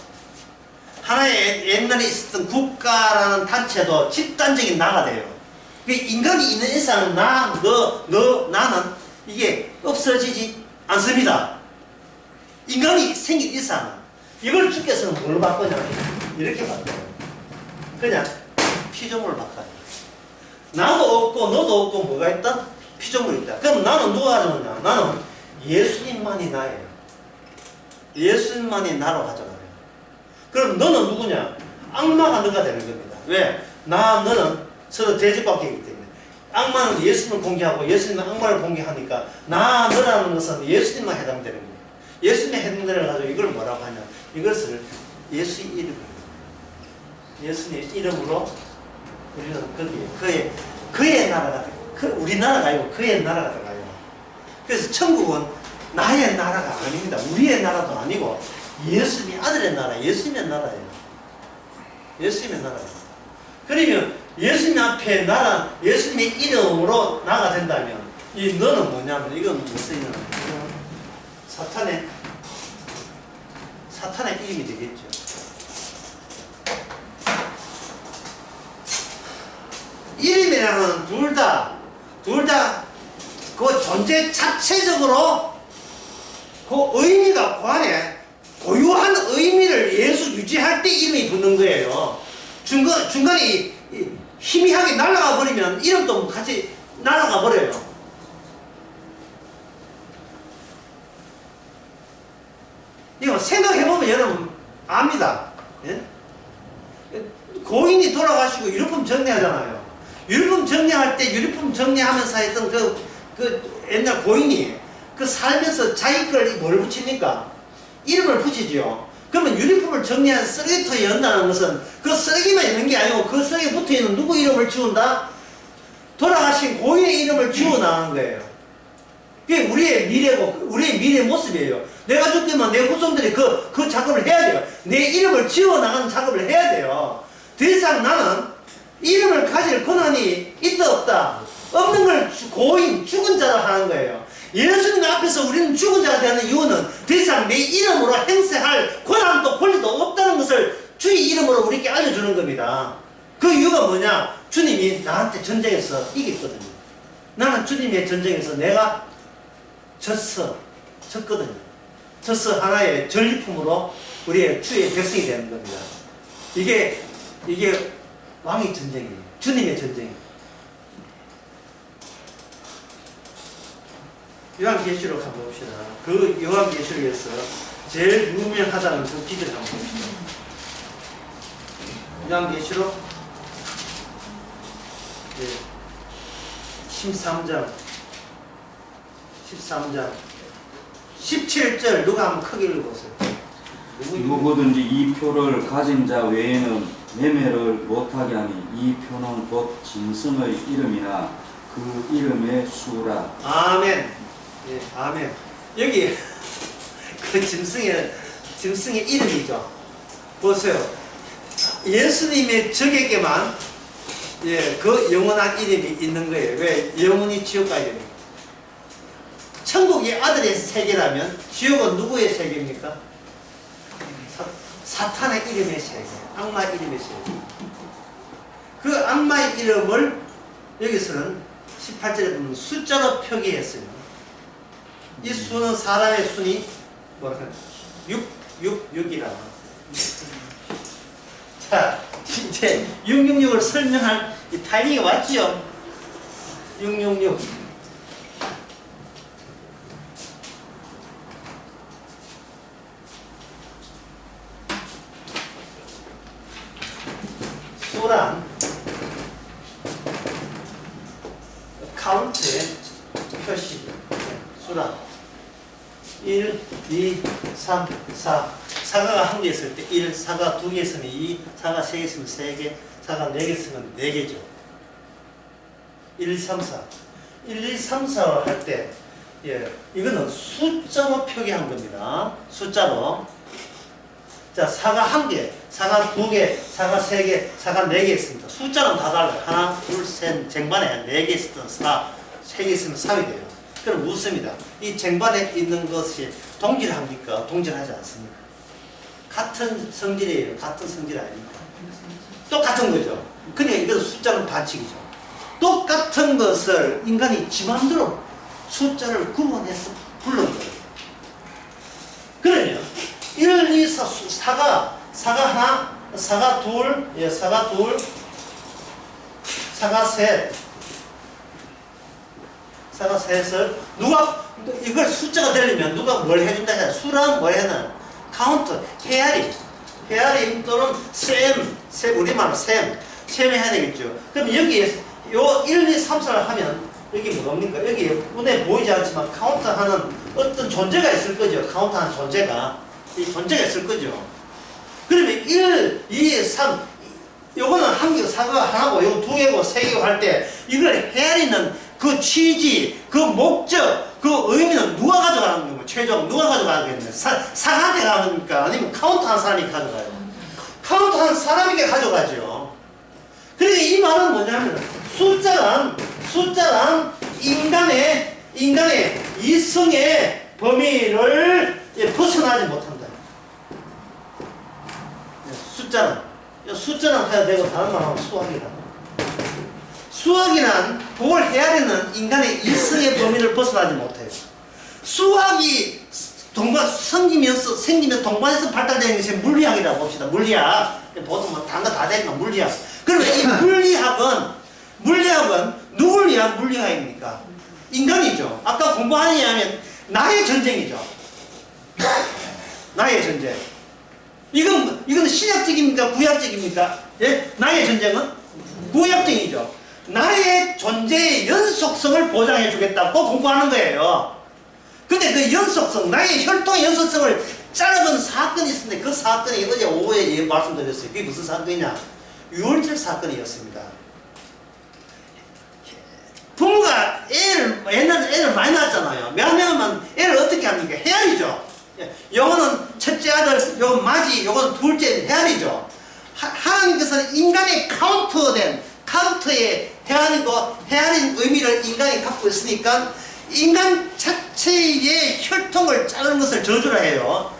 하나의 옛날에 있었던 국가라는 단체도 집단적인 나가 돼요. 인간이 있는 이상은 나, 너, 나는 이게 없어지지 않습니다. 인간이 생긴 이상은 이걸 주께서는 뭘로 바꾸냐? 이렇게 바꿔요. 그냥 피조물을 바꿔요. 나도 없고 너도 없고 뭐가 있다? 피조물이 있다. 그럼 나는 누가 가져오냐? 나는 예수님만이 나예요. 예수님만이 나로 가져가요. 그럼 너는 누구냐? 악마가 너가 되는 겁니다. 왜? 너는 서로 대적관계이기 때문에. 악마는 예수님을 공개하고 예수님은 악마를 공개하니까 너라는 것은 예수님만 해당되는 겁니다. 예수님의 해당되는 가지고 이걸 뭐라고 하냐? 이것을 예수의 이름으로 예수님의 이름으로 우리는 거기에 그의 나라가 우리나라가 아니고 그의 나라가 들어가요. 그래서 천국은 나의 나라가 아닙니다. 우리의 나라도 아니고 예수님의 아들의 나라, 예수님의 나라예요. 예수님의 나라예요. 그러면 예수님 앞에 나라, 예수님의 이름으로 나가 된다면 이 너는 뭐냐면 이건 무슨 사탄의 이름이 되겠죠. 이름이라는 둘 다 그 존재 자체적으로 그 의미가 그 안에 고유한 의미를 예수 유지할 때 이름이 붙는 거예요. 중간에 희미하게 날아가 버리면 이름도 같이 날아가 버려요. 이거 생각해보면 여러분 압니다. 예? 고인이 돌아가시고 유류품 정리하잖아요. 유류품 정리할 때 유류품 정리하면서 했던 그 옛날 고인이 그 살면서 자기 걸 뭘 붙입니까? 이름을 붙이죠. 그러면 유류품을 정리한 쓰레기통에 연다는 것은 그 쓰레기만 있는 게 아니고 그 쓰레기에 붙어있는 누구 이름을 지운다? 돌아가신 고인의 이름을 지워나가는 거예요. 그게 우리의 미래고 우리의 미래의 모습이에요. 내가 죽으면 내 후손들이 그 작업을 해야 돼요. 내 이름을 지워나가는 작업을 해야 돼요. 더 이상 나는 이름을 가질 권한이 있다 없다 없는 걸 고인 죽은 자라 하는 거예요. 예수님 앞에서 우리는 죽은 자가 되는 이유는 더 이상 내 이름으로 행세할 권한도 권리도 없다는 것을 주의 이름으로 우리에게 알려주는 겁니다. 그 이유가 뭐냐? 주님이 나한테 전쟁에서 이겼거든요. 나는 주님의 전쟁에서 내가 졌거든요. 져서 하나의 전리품으로 우리의 주의 백성이 되는 겁니다. 이게 왕의 전쟁이에요. 주님의 전쟁이에요. 요한계시록 한번 봅시다. 그 요한계시록에서 제일 유명하다는 그 기절 한번 봅시다. 요한계시록 13장 17절 누가 한번 크게 읽어보세요. 누구든지 이 표를 가진 자 외에는 매매를 못하게 하니 이 표는 곧 짐승의 이름이나 그 이름의 수라. 아멘. 예, 아멘. 여기 그 짐승의 이름이죠. 보세요. 예수님의 적에게만 그 영원한 이름이 있는 거예요. 왜? 영원히 지옥 가야 됩니까? 천국이 아들의 세계라면 지옥은 누구의 세계입니까? 사탄의 이름의 세계, 악마의 이름의 세계. 그 악마의 이름을 여기서는 18절에 보면 숫자로 표기했어요. 이 수는 사람의 순이 뭐라 그래? 6이라. 자, 이제 666을 설명할 이 타이밍이 왔죠? 666. 수란 카운트의 표시. 수란 1, 2, 3, 4. 사과가 한 개 있을 때 1, 사과 두 개 있으면 2, 사과 세 개 있으면 3개, 사과 4개 있으면 4개죠. 1, 2, 3, 4. 1, 2, 3, 4를 할 때, 이거는 숫자로 표기한 겁니다. 숫자로. 자, 사과 한 개, 사과 두 개, 사과 3개, 사과 4개 있습니다. 숫자는 다 달라요. 하나, 둘, 셋, 쟁반에 4개 있으면 4, 3개 있으면 3이 돼요. 그럼 묻습니다. 이 쟁반에 있는 것이 동질합니까? 동질하지 않습니까? 같은 성질이에요. 같은 성질 아닙니까? 똑같은 거죠. 그러니까 이것은 숫자는 반칙이죠. 똑같은 것을 인간이 지 맘대로 숫자를 구분해서 부른 거예요. 그러면 1, 2, 4, 사과 하나, 사과 둘, 사과 둘, 사과 셋, 사과 셋을 누가 이걸 숫자가 되려면 누가 뭘 해준다 해야 수랑 뭘 해는 카운트, 헤아림 또는 셈, 우리말로 셈이 해야 되겠죠. 그럼 여기에 요 1, 2, 3, 4를 하면 여기 뭡니까? 여기 눈에 보이지 않지만 카운트하는 어떤 존재가 있을 거죠. 카운트하는 존재가. 이 존재가 있을 거죠. 그러면 1, 2, 3 요거는 한 개, 사과가 하나고 요거 두 개고 세 개고 할 때 이걸 헤아리는 그 취지, 그 목적, 그 의미는 누가 가져가는 거고 최종 누가 가져가겠냐? 사과한테 가니까 아니면 카운트하는 사람이 가져가요. 카운트하는 사람에게 가져가죠. 그러니까 이 말은 뭐냐면 숫자란 인간의 이성의 범위를 벗어나지 못한다. 숫자는 해야 되고 다른 말하면 수학이다. 수학이란 그걸 헤아리는 인간의 이성의 범위를 벗어나지 못해요. 수학이 생기면서 동반해서 발달되는 것이 물리학이라고 봅시다. 물리학. 보통 뭐 단어 다 되니까 물리학. 그러면 이 물리학은 누굴 위한 물리학입니까? 인간이죠. 아까 공부하느냐 하면 나의 전쟁이죠. 나의 전쟁. 이건 신약적입니까? 구약적입니까? 예? 나의 전쟁은 구약적이죠. 나의 존재의 연속성을 보장해 주겠다고 공부하는 거예요. 근데 그 연속성, 나의 혈통의 연속성을 짧은 사건이 있었는데 그 사건이 어제 오후에 말씀드렸어요. 그게 무슨 사건이냐? 유월절 사건이었습니다. 부모가 옛날에 애를 많이 낳았잖아요. 몇 명은 애를 어떻게 합니까? 헤아리죠. 요거는 첫째 아들, 요건 마지, 요건 둘째 헤아리죠. 하나님께서는 인간의 카운트에 헤아린 의미를 인간이 갖고 있으니까 인간 자체의 혈통을 자르는 것을 저주라 해요.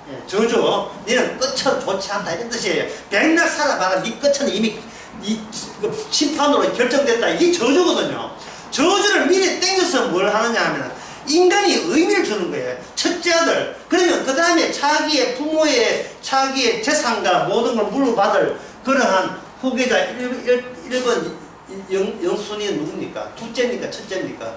예, 저주. 너는 끝은 좋지 않다 이런 뜻이에요. 백날 살아봐라. 네 끝은 이미 그 심판으로 결정됐다. 이게 저주거든요. 저주를 미리 땡겨서 뭘 하느냐 하면 인간이 의미를 주는 거예요. 첫째 아들. 그러면 그 다음에 자기의 부모의 자기의 재산과 모든 걸 물어받을 그러한 후계자 1번 영순위 누굽니까? 둘째입니까? 첫째입니까?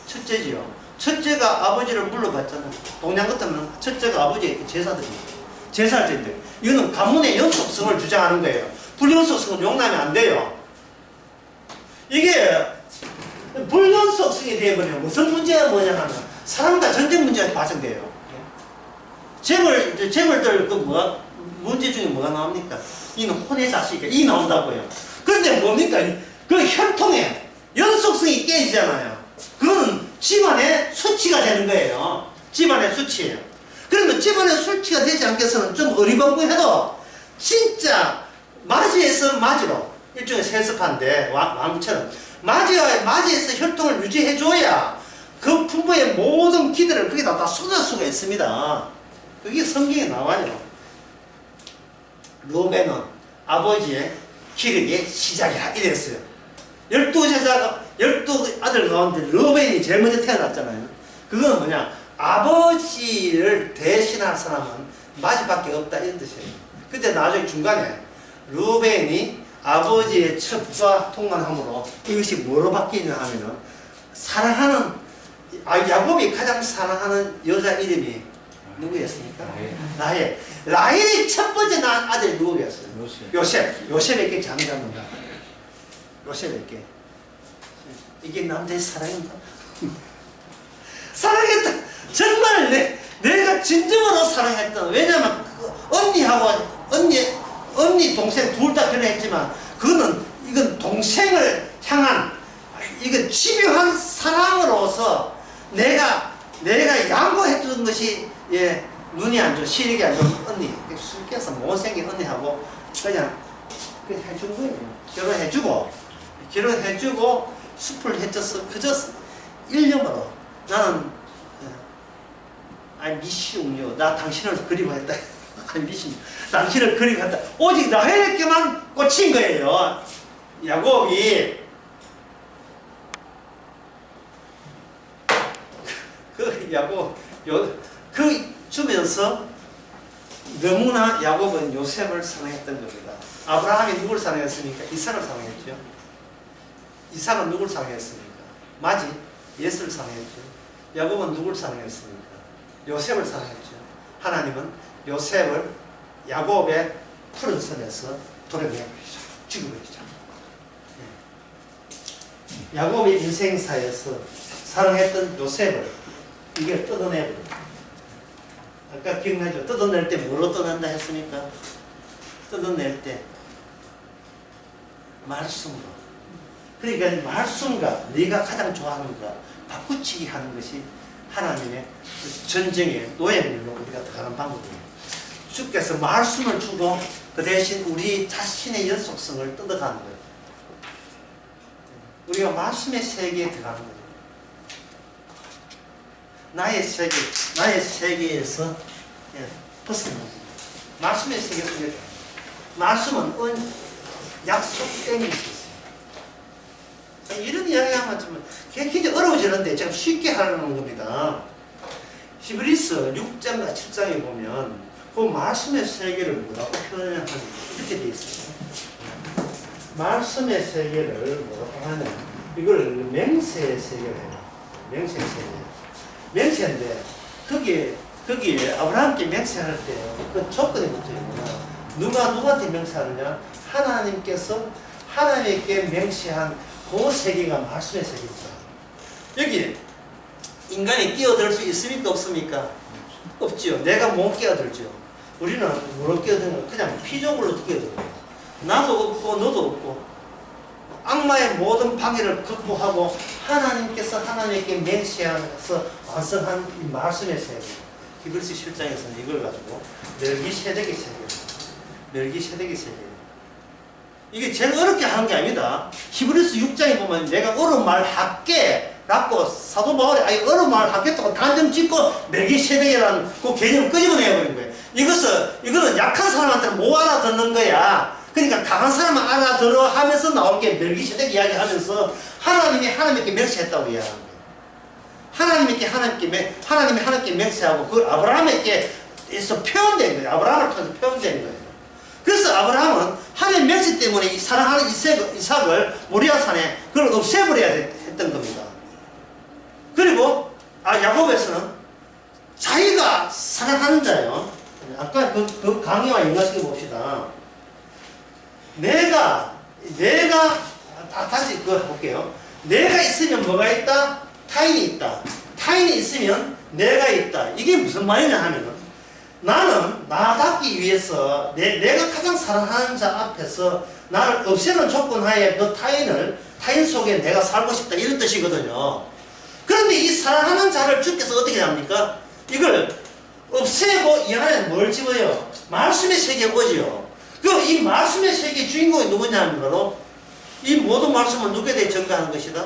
첫째지요. 첫째가 아버지를 물러받잖아요. 동양 같으면 첫째가 아버지의 제사들입니다. 제사들인데 이거는 가문의 연속성을 주장하는 거예요. 불연속성은 용납이 안 돼요. 이게 불연속성이 되어버리면 무슨 문제가 뭐냐 하면 사람과 전쟁 문제가 발생돼요. 재벌들 문제 중에 뭐가 나옵니까? 이는 혼의 자식이니까 이 나온다고요. 그런데 뭡니까? 그 혈통에 연속성이 깨지잖아요. 그거는 집안의 수치가 되는 거예요. 집안의 수치예요. 그러면 집안의 수치가 되지 않겠어는 좀 어리벙벙해도 진짜 맞이에서 맞이로 일종의 세습한데 왕처럼 맞이에서 혈통을 유지해줘야 그 부모의 모든 기대를 거기다 다 쏟을 수가 있습니다. 그게 성경에 나와요. 루벤은 아버지의 기르기의 시작이라 이랬어요. 12 아들 가운데 루벤이 제일 먼저 태어났잖아요. 그건 뭐냐? 아버지를 대신할 사람은 마지밖에 없다 이런 뜻이에요. 근데 나중에 중간에 루벤이 아버지의 첩과 통관함으로 이것이 뭐로 바뀌냐 하면은 사랑하는 야곱이 가장 사랑하는 여자 이름이 누구였습니까? 라헬이 첫 번째 낳은 아들이 누구였어요? 요셉에게 장담한다. 요셉에게. 이게 남자의 사랑인가? 사랑했다. 정말 내가 진정으로 사랑했던. 왜냐면 언니 동생 둘 다 결혼했지만 이건 동생을 향한 이건 집요한 사랑으로서 내가 양보했던 것이 눈이 안 좋은 시력이 안 좋은 언니 술께서 못생긴 언니하고 그냥 해준 거예요. 결혼해주고 숲을 헤쳐서 그저 1년으로 나는 I miss you. 나 당신을 그리워했다. I miss you. 당신을 그리워했다. 오직 라헬에게만 꽂힌 거예요. 야곱이 주면서 너무나 야곱은 요셉을 사랑했던 겁니다. 아브라함이 누굴 사랑했습니까? 이삭을 사랑했죠. 이삭은 누굴 사랑했습니까? 맞이 예수를 사랑했죠. 야곱은 누굴 사랑했습니까? 요셉을 사랑했죠. 하나님은 요셉을 야곱의 푸른 선에서 도려내버리죠. 죽여버리죠. 야곱의 인생사에서 사랑했던 요셉을 이게 뜯어내버려요. 아까 기억나죠? 뜯어낼 때 뭐로 뜯어낸다 했습니까? 뜯어낼 때 말씀으로. 그러니까 말씀과 네가 가장 좋아하는 것 바꾸치기 하는 것이 하나님의 전쟁의 노예물로 우리가 들어가는 방법이에요. 주께서 말씀을 주고 그 대신 우리 자신의 연속성을 뜯어가는 거예요. 우리가 말씀의 세계에 들어가는 거예요. 나의 세계에서 벗어나는 거예요. 말씀의 세계 속에 말씀은 약속된 것이 있어요. 이런 이야기하면 좀 굉장히 어려워지는데 제가 쉽게 하려는 겁니다. 히브리서 6장과 7장에 보면 그 말씀의 세계를 뭐라고 표현하는지 이렇게 되어 있어요. 말씀의 세계를 뭐라고 하냐? 이걸 맹세의 세계를 해요. 맹세의 세계. 맹세인데 거기에 아브라함께 맹세할 때 그 조건이 붙어있구나. 누구한테 맹세하느냐? 하나님께서 하나님께 맹세한 그 세계가 말씀의 세계입니다. 여기 인간이 끼어들 수 있습니까? 없습니까? 없지요. 내가 못 끼어들죠. 우리는 뭐로 끼어드는 거? 그냥 피조물로 끼어들어요. 나도 없고 너도 없고 악마의 모든 방해를 극복하고 하나님께서 하나님께 맹세하면서 완성한 이 말씀의 세계. 히브리서 7장에서는 이걸 가지고 멜기세덱의 세계. 이게 제일 어렵게 하는 게 아닙니다. 히브리서 6장에 보면 내가 어려운 말 할게 갖고 사도 바울이 아예 얼음을 하겠다고 단정 짓고 멜기세덱이라는 그 개념을 끄집어내버린 거예요. 이거는 약한 사람한테는 못 알아듣는 거야. 그러니까 강한 사람은 알아들어 하면서 나온 게 멜기세덱 이야기 하면서 하나님이 하나님께 맹세했다고 이야기하는 거예요. 하나님이 하나님께 맹세하고 그 아브라함에게서 표현된 거예요. 아브라함을 통해서 표현된 거예요. 그래서 아브라함은 하나님 맹세 때문에 이 사랑하는 이삭을 모리아산에 그걸 없애버려야 했던 겁니다. 그리고 야곱에서는 자기가 사랑하는 자예요. 아까 그 강의와 연관시켜 봅시다. 내가 다시 그거 볼게요. 내가 있으면 뭐가 있다? 타인이 있다. 타인이 있으면 내가 있다. 이게 무슨 말이냐 하면은 나는 나답기 위해서 내가 가장 사랑하는 자 앞에서 나를 없애는 조건 하에 그 타인 속에 내가 살고 싶다 이런 뜻이거든요. 그런데 이 사랑하는 자를 주께서 어떻게 합니까? 이걸 없애고 이 안에 뭘 집어요? 말씀의 세계에 오지요. 그럼 이 말씀의 세계의 주인공이 누구냐면 바로 이 모든 말씀을 누구에 대해 전가하는 것이다?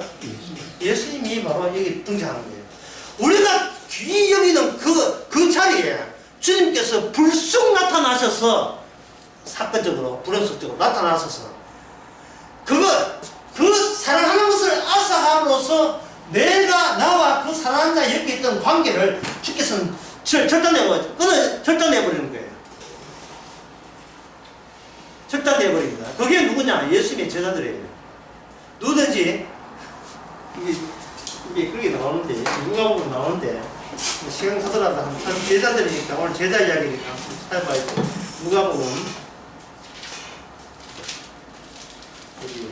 예수님이 바로 여기 등장하는 거예요. 우리가 귀히 여기는 그 자리에 주님께서 불쑥 나타나셔서 사건적으로 불연속적으로 나타나셔서 그 사랑하는 것을 아사함으로써 내가 나와 그 사랑하는 자 옆에 있던 관계를 주께서는 절단내버리는 거예요. 절단내버립니다. 그게 누구냐? 예수님의 제자들이에요. 누구든지 이게 그게 나오는데 누가 보면 나오는데 시간 가더라도 한 제자들이니까 오늘 제자 이야기니까 한번 살펴봐야죠. 누가 보면 여기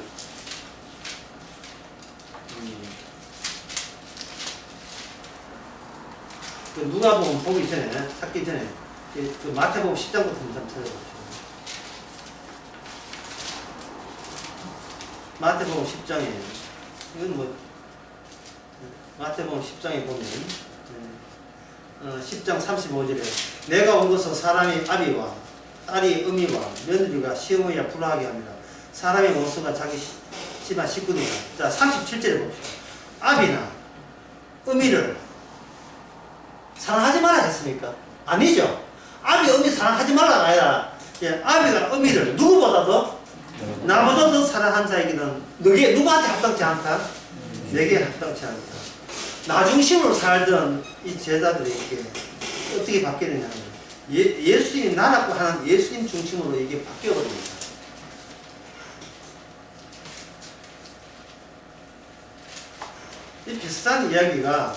누가 보면 보기 전에 찾기 전에 그 마태복음 10장부터 한번 찾아보시죠. 마태복음 10장에 이건 뭐 마태복음 10장에 보면 10장 35절에 내가 온 것은 사람이 아비와 딸이 어미와 며느리가 시어머니와 불화하게 합니다. 사람의 원수가 자기 집안 식구니라. 자 37절에 봅시다. 아비나 어미를 사랑하지 말라 했습니까? 아니죠. 아비 어미 사랑하지 말라가 아니라 아비가 어미를 누구보다도 나보다 더 사랑한 자에게는 너게 누구한테 합당치 않다? 내게 합당치 않다. 나 중심으로 살던 이 제자들이 이렇게 어떻게 바뀌느냐 하면 예수님 나라고 하는 예수님 중심으로 이게 바뀌어버립니다. 이 비슷한 이야기가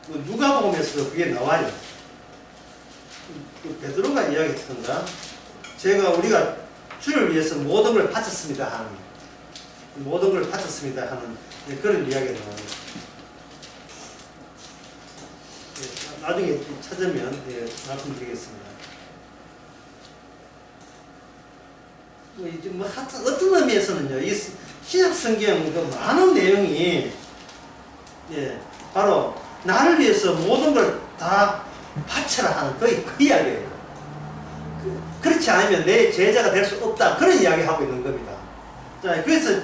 누가복음에서도 그게 나와요. 베드로가 이야기했던가 우리가 주를 위해서 모든 걸 바쳤습니다 하는 모든 걸 바쳤습니다 하는 그런 이야기가 나와요. 나중에 찾으면 말씀드리겠습니다. 어떤 의미에서는요, 이 신약 성경 그 많은 내용이 바로 나를 위해서 모든 걸 다 바쳐라 하는 그 이야기예요. 그렇지 않으면 내 제자가 될 수 없다. 그런 이야기 하고 있는 겁니다. 자, 그래서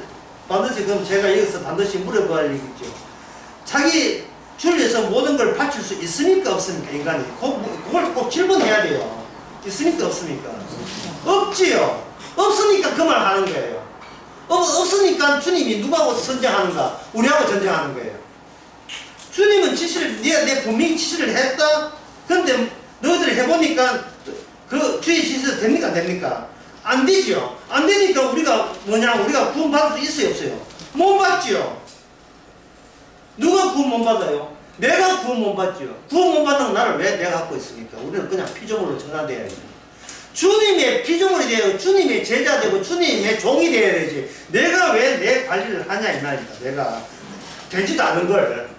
반드시 그럼 제가 여기서 반드시 물어봐야 되겠죠. 자기 주를 위해서 모든 걸 바칠 수 있습니까? 없습니까? 인간이. 그걸 꼭 질문해야 돼요. 있습니까? 없습니까? 없지요. 없으니까 그 말 하는 거예요. 없으니까 주님이 누구하고 전쟁하는가? 우리하고 전쟁하는 거예요. 주님은 지시를, 내 분명히 지시를 했다? 근데 너희들이 해보니까 그 주의 지시대로 됩니까? 안 됩니까? 안 되죠. 안 되니까 우리가 우리가 구원받을 수 있어요? 없어요? 못 받죠. 누가 구원 못 받아요? 내가 구원 못 받죠. 구원 못 받는 나를 왜 내가 갖고 있습니까? 우리는 그냥 피조물로 전환되어야 돼요. 주님의 피조물이 되어 주님의 제자 되고 주님의 종이 되어야 되지. 내가 왜 내 관리를 하냐 이 말입니다. 내가 되지도 않은 걸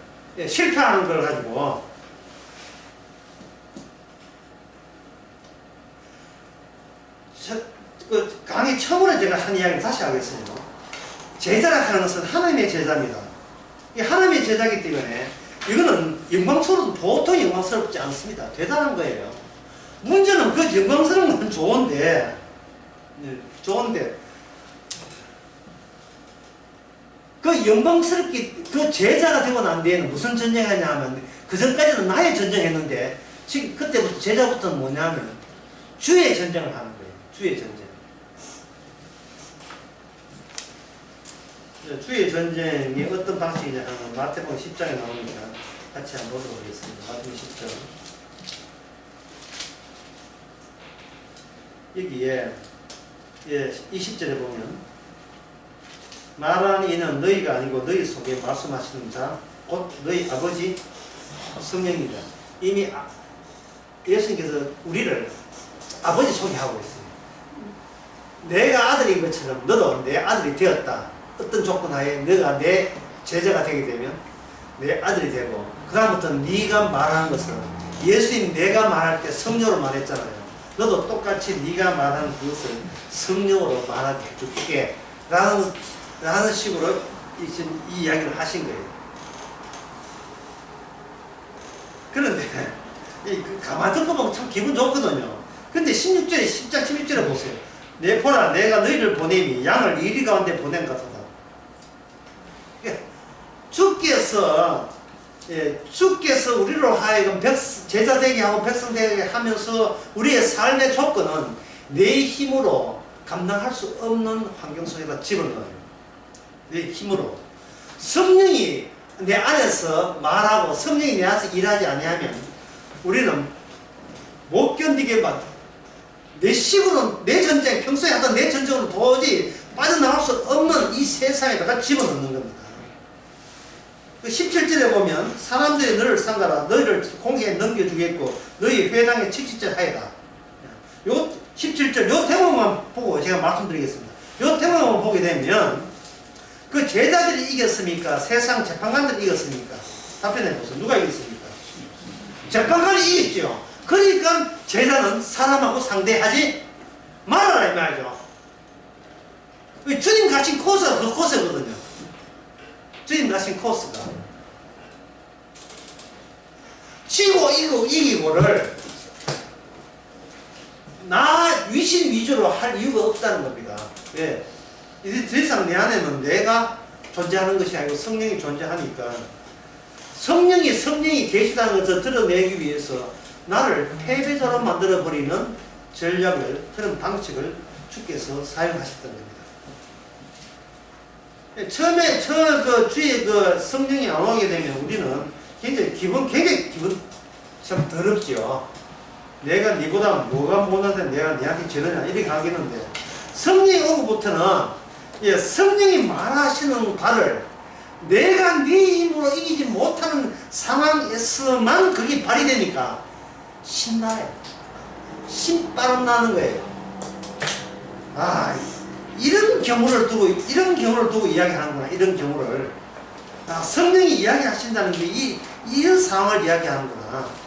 실패하는 걸 가지고 그 강의 처음으로 제가 한 이야기를 다시 하겠습니다. 제자라 하는 것은 하나님의 제자입니다. 이 하나님의 제자이기 때문에 이거는 영광스러워도 보통 영광스럽지 않습니다. 대단한 거예요. 문제는 그 영광스러운 건 좋은데 그 영광스럽게 그 제자가 되고 난 뒤에는 무슨 전쟁하냐 하면 그 전까지는 나의 전쟁했는데 지금 그때부터 제자부터는 뭐냐면 주의 전쟁을 하는 거예요. 주의 전쟁. 주의 전쟁이 어떤 방식이냐 하면 마태복음 10장에 나오니까 같이 한번 보도록 하겠습니다. 마태복음 10장. 여기에 20절에 보면 말하는 이는 너희가 아니고 너희 속에 말씀하시는 자 곧 너희 아버지 성령이다. 이미 예수님께서 우리를 아버지 소개하고 있어요. 내가 아들인 것처럼 너도 내 아들이 되었다. 어떤 조건 하에 너가 내 제자가 되게 되면 내 아들이 되고 그 다음부터 네가 말하는 것은 예수님 내가 말할 때 성령으로 말했잖아요. 너도 똑같이 네가 말하는 그것을 성령으로 말하게 해줄게 라는 식으로 이 이야기를 하신 거예요. 그런데 가만히 듣고 보면 참 기분 좋거든요. 근데 16절에 10장 16절에 보세요. 내 보라 내가 너희를 보내니 양을 이리 가운데 보낸 것 같다. 주께서 우리로 하여금 제자 되게 하고 백성 되게 하면서 우리의 삶의 조건은 내 힘으로 감당할 수 없는 환경 속에다 집어넣어요. 내 힘으로. 성령이 내 안에서 말하고 성령이 내 안에서 일하지 아니하면 우리는 못 견디게 내 식으로는 내 전쟁, 평소에 하던 내 전쟁으로 도저히 빠져나갈 수 없는 이 세상에다가 집어넣는 겁니다. 17절에 보면 사람들이 너를 삼가라 너희를 공회에 넘겨주겠고 너희 회당에 칙칙절 하여라. 요 17절 요 대목만 보고 제가 말씀드리겠습니다. 요 대목만 보게 되면 그 제자들이 이겼습니까? 세상 재판관들이 이겼습니까? 답변해 보세요. 누가 이겼습니까? 재판관이 이겼죠. 그러니까 제자는 사람하고 상대하지 말아라 이 말이죠. 주님 가신 코스가 그 코스거든요. 주님 가신 코스가 지고 이기고를 나 위신 위주로 할 이유가 없다는 겁니다. 왜? 이제 더 이상 내 안에는 내가 존재하는 것이 아니고 성령이 존재하니까 성령이 계시다는 것을 드러내기 위해서 나를 패배자로 만들어버리는 전략을 그런 방식을 주께서 사용하셨던 겁니다. 처음에 주의 성령이 안 오게 되면 우리는 굉장히 기분 참 더럽죠. 내가 니보다 뭐가 못하는데 내가 니한테 저러냐 이렇게 하겠는데 성령이 오고부터는 성령이 말하시는 바를 내가 네 힘으로 이기지 못하는 상황에서만 그게 발휘되니까 신나요. 신바람 나는 거예요. 이런 경우를 두고 이야기하는구나. 이런 경우를 성령이 이야기하신다는 게 이런 상황을 이야기하는구나.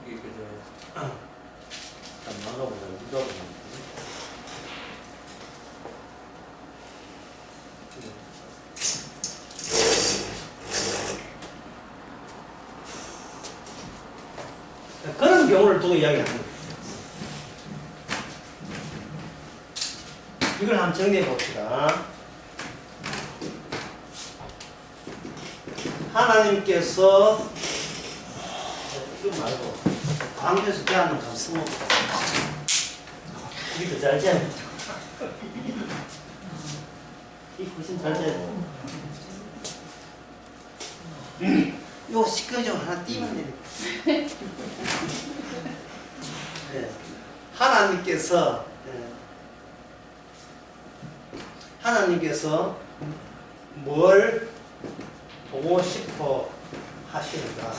이게 그런 경우를 두고 이야기하는 거예요. 이걸 한번 정리해 봅시다. 하나님께서 이거 말고 광교에서 대하는 감성은 이게 더 잘 돼야 이 훨씬 잘 돼야 요 시끄러 좀 하나 띄면 되네. 네. 하나님께서 뭘 보고 싶어 하시는가?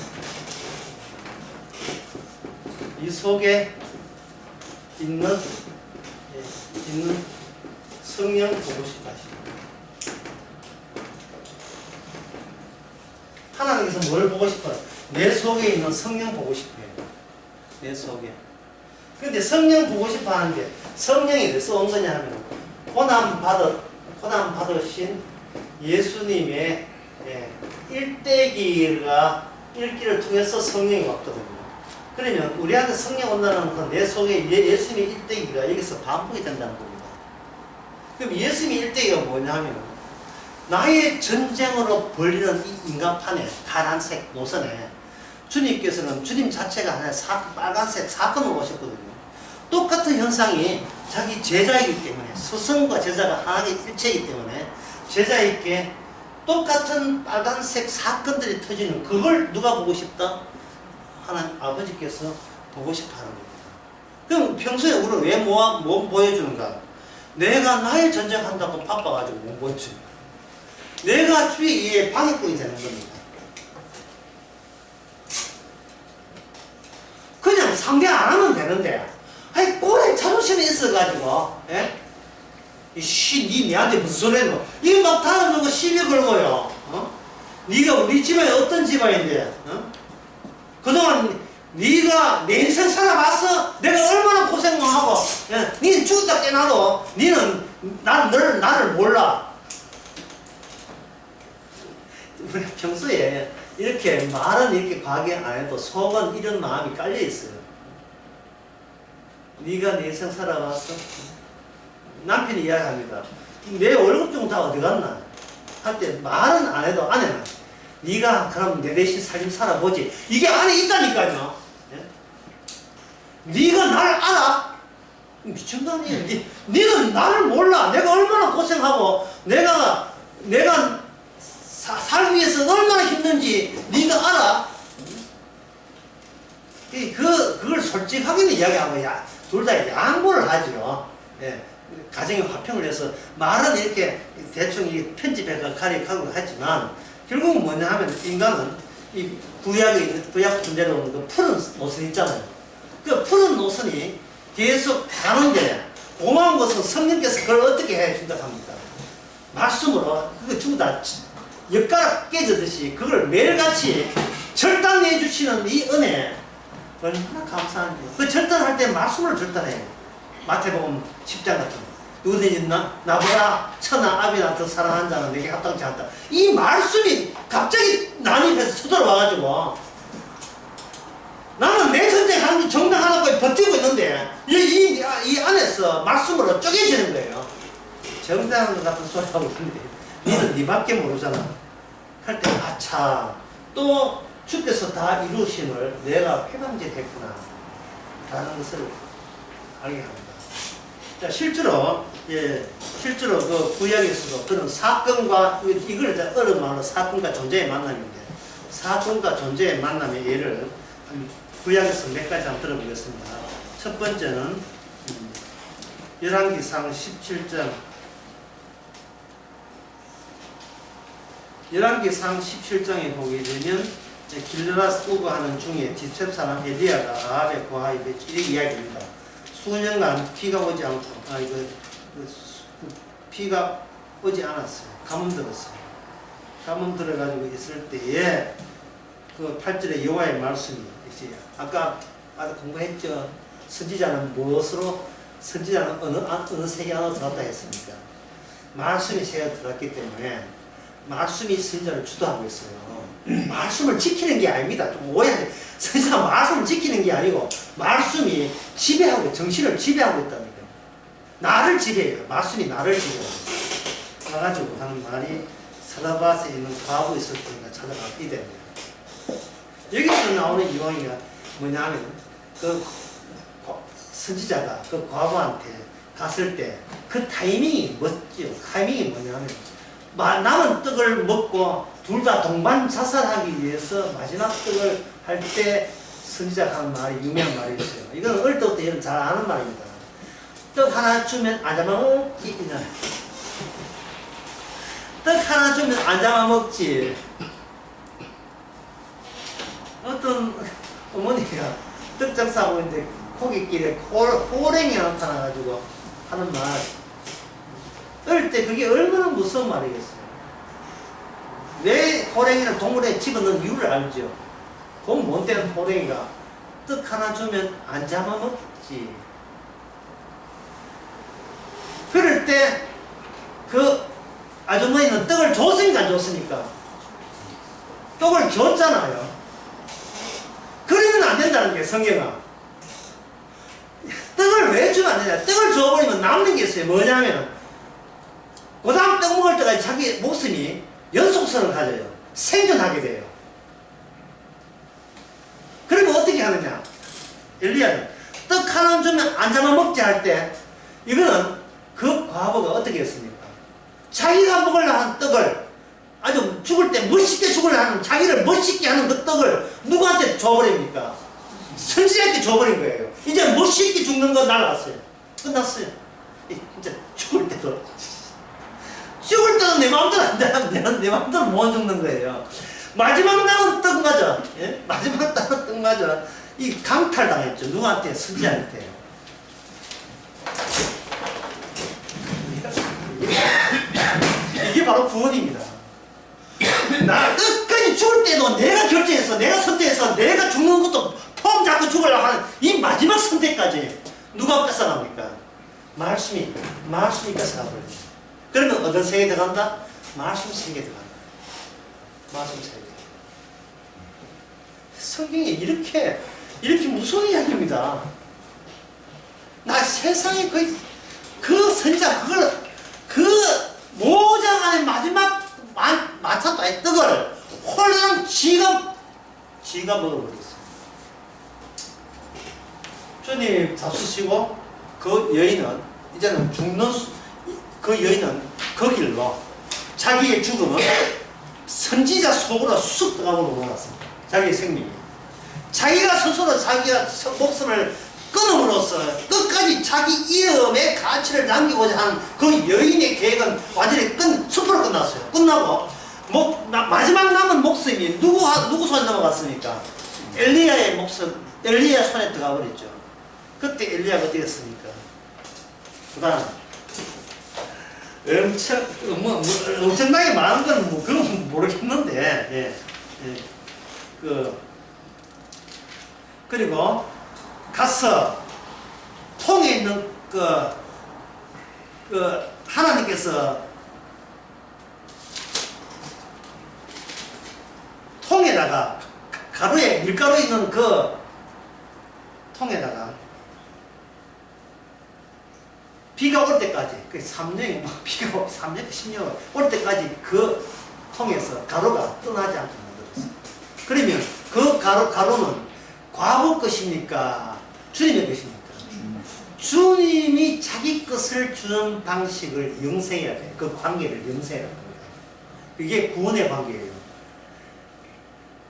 이 속에 있는 성령 보고 싶어 하시는가? 하나님께서 뭘 보고 싶어요? 내 속에 있는 성령 보고 싶어요. 내 속에. 근데 성령 보고 싶어 하는데 성령이 왜 써온 거냐 하면 고난 받으신 예수님의 일대기가 읽기를 통해서 성령이 왔거든요. 그러면 우리한테 성령 온다는 건 내 속에 예수님의 일대기가 여기서 반복이 된다는 겁니다. 그럼 예수님의 일대기가 뭐냐면 나의 전쟁으로 벌리는 이 인간판에 파란색 노선에 주님께서는 주님 자체가 하나의 빨간색 사건으로 오셨거든요. 똑같은 현상이 자기 제자이기 때문에 스승과 제자가 하나의 일체이기 때문에 제자에게 똑같은 빨간색 사건들이 터지는 그걸 누가 보고 싶다? 하나님 아버지께서 보고 싶어 하는 겁니다. 그럼 평소에 우리는 왜 뭐 보여주는가? 내가 나의 전쟁한다고 바빠가지고 못 보여줍니다. 내가 주위에 방해꾼이 되는 겁니다. 그냥 상대 안 하면 되는데, 아이, 꼬레 자존심이 있어가지고, 예? 니 니한테 무슨 소리 해노? 이거 막 다른 거 시비 걸고요, 니가 우리 집안이 어떤 집안인데, 그동안 니가 내 인생 살아봤어? 내가 얼마나 고생을 하고, 예? 니는 죽었다 깨나도, 니는 나를 몰라. 우리 평소에 이렇게 말은 이렇게 과하게 안 해도 속은 이런 마음이 깔려 있어요. 네가 내 인생 살아봤어? 남편이 이야기합니다. 내 월급 좀 다 어디 갔나? 할 때 말은 안 해도 아내는 네가 그럼 내 대신 삶 살아보지. 이게 안에 있다니까요. 예? 네가 날 알아? 미친 거 아니에요. 네는 나를 몰라. 내가 얼마나 고생하고 내가 살기 위해서 얼마나 힘든지 네가 알아? 그걸 솔직하게 이야기하고 둘 다 양보를 하죠. 예. 가정의 화평을 해서 말은 이렇게 대충 편집해서 가리하고 하지만 결국은 뭐냐 하면 인간은 이 구약 문제로 오는 그 푸른 노선 있잖아요. 그 푸른 노선이 계속 가는데 고마운 것은 성령께서 그걸 어떻게 해준다 합니까? 말씀으로 그거 전부 다 엿가락 깨지듯이 그걸 매일같이 절단해 주시는 이 은혜 얼마나 감사한지. 그 절단할 때 말씀을 절단해요. 마태복음 10장 같은 거. 누구든지 나보다 천하 아비나 더 사랑하는 자는 내게 합당치 않다. 이 말씀이 갑자기 난입해서 쳐들어와가지고 나는 내 전쟁하는 정당하라고 버티고 있는데 이 안에서 말씀으로 쪼개지는 거예요. 정당한 것 같은 소리 하고 있는데 니는 니밖에 모르잖아. 할 때 아차 또 주께서 다 이루심을 내가 회방질했구나 라는 것을 알게 합니다. 자, 실제로 그 구약에서도 그런 사건과 이걸 어려운 말로 사건과 존재의 만남인데 사건과 존재의 만남의 예를 구약에서 몇 가지 한번 들어보겠습니다. 첫 번째는 열왕기상 17장 열왕기상 17장에 보게 되면 길르앗 우거하는 중에 디셉 사람 엘리야가 아합의 고아에 이렇게 이야기합니다. 수년간 비가 오지 않고 비가 오지 않았어요. 가뭄 들었어요. 가뭄 들어가지고 있을 때에 그 8절에 여호와의 말씀이 있어요. 아까 공부했죠. 선지자는 무엇으로 선지자는 어느 세계 안으로 들어갔다 했습니까? 말씀이 세계에 들어갔기 때문에 말씀이 선지자를 주도하고 있어요. 말씀을 지키는 게 아닙니다. 좀 오해하지. 선지자가 말씀을 지키는 게 아니고 말씀이 지배하고 정신을 지배하고 있다니까. 나를 지배해요. 말씀이 나를 지배해요. 가가지고 하는 말이 사라밧에 있는 과부 있을 테니까 찾아갔기 때문에 여기서 나오는 이유가 뭐냐면 그 선지자가 그 과부한테 갔을 때 그 타이밍이 멋지요. 타이밍이 뭐냐면 남은 떡을 먹고 둘 다 동반 자살하기 위해서 마지막 떡을 할 때 선지자가 하는 말이 유명한 말이 있어요. 이건 어릴 때부터 여러분 잘 아는 말입니다. 떡 하나 주면 안 잡아 먹지. 떡 하나 주면 안 잡아 먹지. 어떤 어머니가 떡 장사하고 있는데 고깃길에 호랭이가 나타나가지고 하는 말. 어릴 때 그게 얼마나 무서운 말이겠어요. 왜 호랭이를 동물에 집어넣은 이유를 알죠. 돈 못 되는 호랭이가 떡 하나 주면 안 잡아먹지. 그럴 때 그 아주머니는 떡을 줬으니까 안 줬으니까 떡을 줬잖아요. 된다는 게 성경은. 떡을 왜 주면 안 되냐. 떡을 줘버리면 남는 게 있어요. 뭐냐면 그 다음 떡 먹을 때까지 자기 목숨이 연속성을 가져요. 생존하게 돼요. 그러면 어떻게 하느냐. 엘리야는 떡 하나 주면 앉아만 먹지 할 때 이거는 그 과부가 어떻게 했습니까? 자기가 먹으려 하는 떡을 아주 죽을 때 멋있게 죽으려 하는 자기를 멋있게 하는 그 떡을 누구한테 줘버립니까? 선지자한테 줘버린 거예요. 이제 멋있게 죽는 거 날아갔어요. 끝났어요. 진짜 죽을 때도 죽을 때는 내 마음대로 안 돼. 내 마음대로 못 죽는 거예요. 마지막 남은 떡마저, 예? 마지막 남은 떡마저 이 강탈당했죠. 누구한테? 선지자한테. 이게 바로 구원입니다. 나 끝까지 죽을 때도 내가 결정해서, 내가 선택해서, 내가 죽는 것도 폼 잡고 죽으려고 하는 이 마지막 선택까지 누가 뺏어갑니까? 말씀이 뺏어가버려요. 그러면 어떤 세계에 들어간다? 말씀 세계에 들어간다. 말씀 세계. 성경이 이렇게 무서운 이야기입니다. 나 세상에 거의 그 선지자 그 모장 안에 마지막 마차도의 떡을 홀랑 지가 먹어버렸어요. 주님 잡수시고 그 여인은 이제는 그 여인은 그 길로 자기의 죽음은 선지자 속으로 쑥 들어가고 넘어갔습니다. 자기의 생명이. 자기가 스스로 자기가 목숨을 끊음으로써 끝까지 자기 이름의 가치를 남기고자 하는 그 여인의 계획은 완전히 수포로 끝났어요. 끝나고 마지막 남은 목숨이 누구 손에 넘어갔습니까? 엘리야 손에 들어가 버렸죠. 그때 엘리야가 어떻게 했습니까? 그 다음 엄청나게 많은 건 그건 모르겠는데 그리고 가서 통에 있는 하나님께서 통에다가 밀가루 있는 그 통에다가 비가 올 때까지, 그 3년이 비가 3년, 10년 올 때까지 그 통에서 가루가 떠나지 않게 만들었어요. 그러면 그 가루는 과부 것입니까? 주님의 것입니까? 주님이 자기 것을 주는 방식을 영생해야 돼요. 그 관계를 영생해야 합니다. 이게 구원의 관계예요.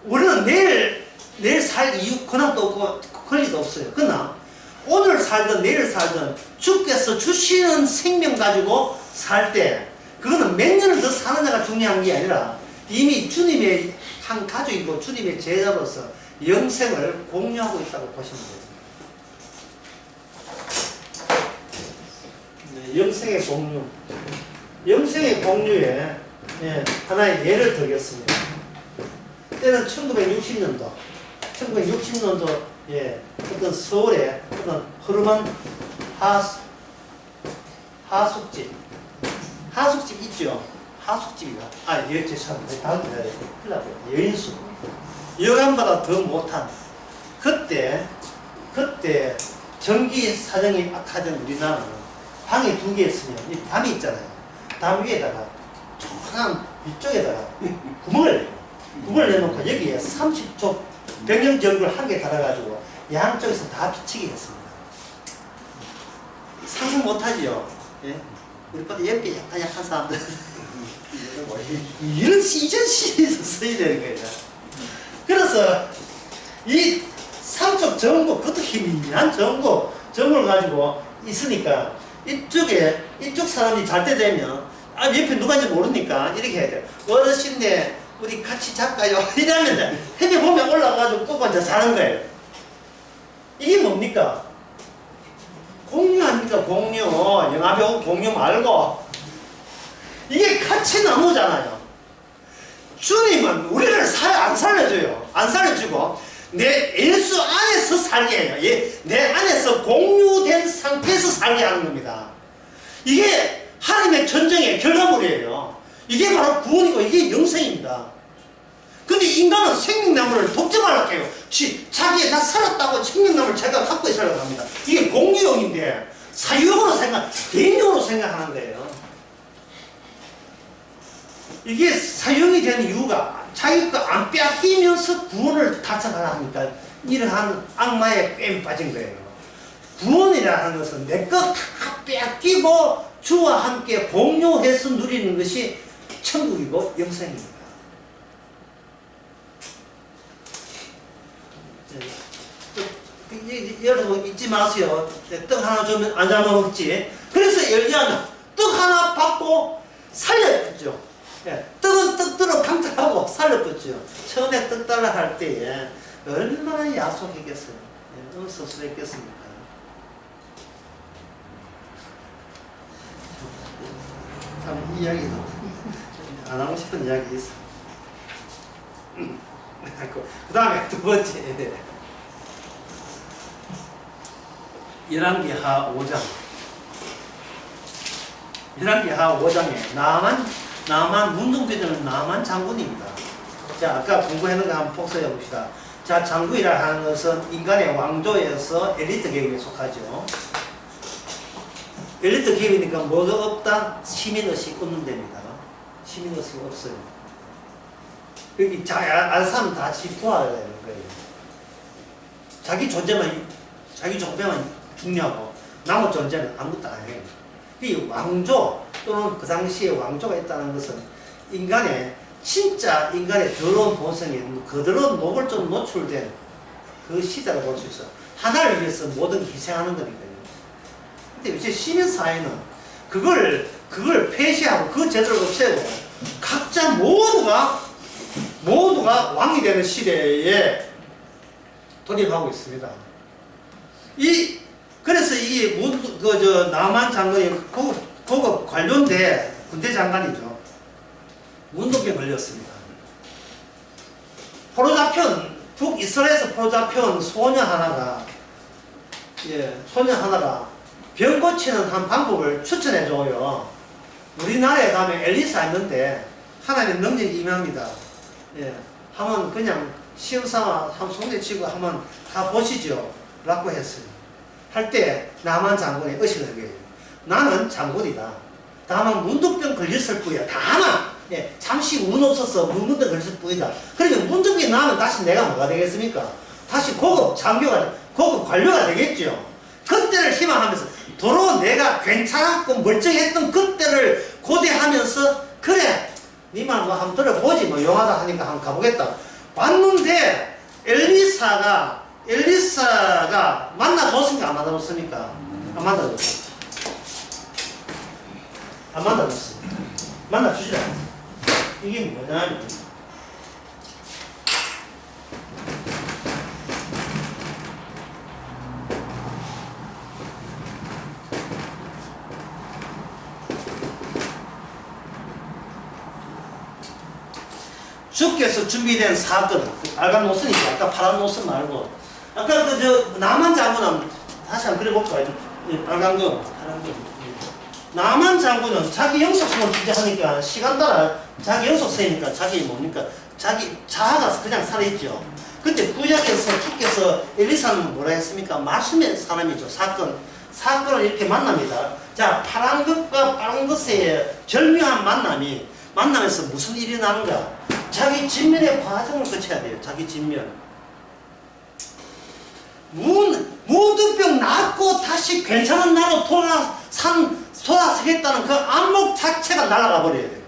우리는 내일 살 이유, 권한도 없고 권리도 없어요. 그러나 오늘 살든 내일 살든 주께서 주시는 생명 가지고 살 때 그거는 몇 년을 더 사느냐가 중요한 게 아니라 이미 주님의 한 가족이고 주님의 제자로서 영생을 공유하고 있다고 보시면 됩니다. 영생의 공유. 영생의 공유에 하나의 예를 들겠습니다. 때는 1960년도 어떤 서울에 어떤 허름한 하숙집 있죠? 하숙집이가 죄송합니다. 다음 기다려야 돼. 큰일 났어요. 여인숙. 여간보다 더 못한 그때 전기 사정이 악하던 우리나라는 방이 2개 있으면 이 담이 있잖아요. 담 위에다가 조그만 위쪽에다가 구멍을 내놓고 여기에 30초 병영전구를 한 개 달아가지고 양쪽에서 다 비치게 했습니다. 상상 못하지요? 예? 우리보다 연비 약한 사람들 이런 이전 시대에서 써야 되는 거예요. 그래서 이 삼척 전구, 그것도 희미한 전구를 가지고 있으니까 이쪽 사람이 잘 때 되면 옆에 누가인지 모르니까 이렇게 해야 돼요. 어르신네 우리 같이 잘까요? 이러면 해변 보면 올라가가지고 꼭 앉아 자는 거예요. 이게 뭡니까? 공유 아닙니까? 공유. 영화 배우 공유 말고 이게 같이 나누잖아요. 주님은 우리를 안 살려줘요. 안 살려주고 내 예수 안에서 살게 해요. 내 안에서 공유된 상태에서 살게 하는 겁니다. 이게 하나님의 전쟁의 결과물이에요. 이게 바로 구원이고 이게 영생입니다. 근데 인간은 생명나무를 독점하려고 해요. 자기 나 살았다고 생명나무를 자기가 갖고 있으려고 합니다. 이게 공유용인데 사유용으로 개인용으로 생각하는 거예요. 이게 사유용이 되는 이유가 자기가 안 빼앗기면서 구원을 달성하려 하니까 이러한 악마의 꿰매 빠진 거예요. 구원이라는 것은 내 것 다 빼앗기고 주와 함께 공유해서 누리는 것이 천국이고 영생입니다. 여러분 잊지 마세요. 떡 하나 주면 안 잡아먹지. 그래서 엘리야는 떡 하나 받고 살렸죠. 떡은 떡대로 강탈하고 살렸죠. 처음에 떡 달라 할 때에 얼마나 야속했겠어요. 은소스했겠습니까? 참 이 이야기도 안 하고 싶은 이야기 있어. 그 다음에 두 번째 열왕기하 5장. 열왕기하 5장에 나만 문둥병은 나만 장군입니다. 자, 아까 공부했는 거 한번 복습해 봅시다. 자, 장군이라 하는 것은 인간의 왕조에서 엘리트 계급에 속하죠. 엘리트 계급이니까 뭐가 없다? 시민의식 없는 데입니다. 시민의식 없어요. 여기 알 사람 다 도와야 되는 거예요. 자기 존재만 중요하고 나머지 존재는 아무것도 안 해요. 이 왕조 또는 그 당시에 왕조가 있다는 것은 진짜 인간의 더러운 본성에 그대로 노골적으로 노출된 그 시대를 볼 수 있어요. 하나를 위해서 모든 희생하는 거니까요. 근데 이제 시민사회는 그걸 폐쇄하고 그 제도를 없애고 각자 모두가 왕이 되는 시대에 돌입하고 있습니다. 그래서 이게 남한 장관이 고급 관료인데 군대 장관이죠. 문둥병 걸렸습니다. 북이스라엘에서 포로 잡혀온 소녀 하나가 병 고치는 한 방법을 추천해줘요. 우리나라에 가면 엘리사 있는데 하나님의 능력이 임합니다. 한번 그냥 시험삼아 한번 손대치고 한번 가보시죠 라고 했어요. 할 때 남한 장군이 의식을 하게 해요. 나는 장군이다. 다만 문둥병 걸렸을 뿐이야. 다만 잠시 운 없어서 문둥병 걸렸을 뿐이다. 그러면 문둥병이 나면 다시 내가 뭐가 되겠습니까? 다시 고급 관료가 되겠죠. 그때를 희망하면서 도로 내가 괜찮았고 멀쩡했던 그때를 고대하면서 그래 니만 뭐 한번 들어보지 뭐 용하다 하니까 한번 가보겠다. 왔는데 엘리사가 만나줬습니까? 안 만나줬습니까? 안 만나줬어요. 안 만나줬어요. 만나주지 않았어요. 이게 뭐냐면 주께서 준비된 사건, 빨간 노선이죠. 아까 파란 노선 말고. 아까 남한 장군은, 다시 한번 그려볼까요? 빨간 거, 파란 거. 남한 장군은 자기 영속성을 주장하니까, 시간 따라 자기 영속성이니까, 자기 뭡니까? 자기 자아가 그냥 살아있죠. 근데 구약에서 주께서 엘리사는 뭐라 했습니까? 말씀의 사람이죠. 사건을 이렇게 만납니다. 자, 파란 것과 빨간 것의 절묘한 만나면서 무슨 일이 나는가? 자기 진면의 과정을 거쳐야 돼요. 자기 진면. 문둥병 낫고 다시 괜찮은 나로 돌아서겠다는 그 안목 자체가 날아가 버려야 돼요.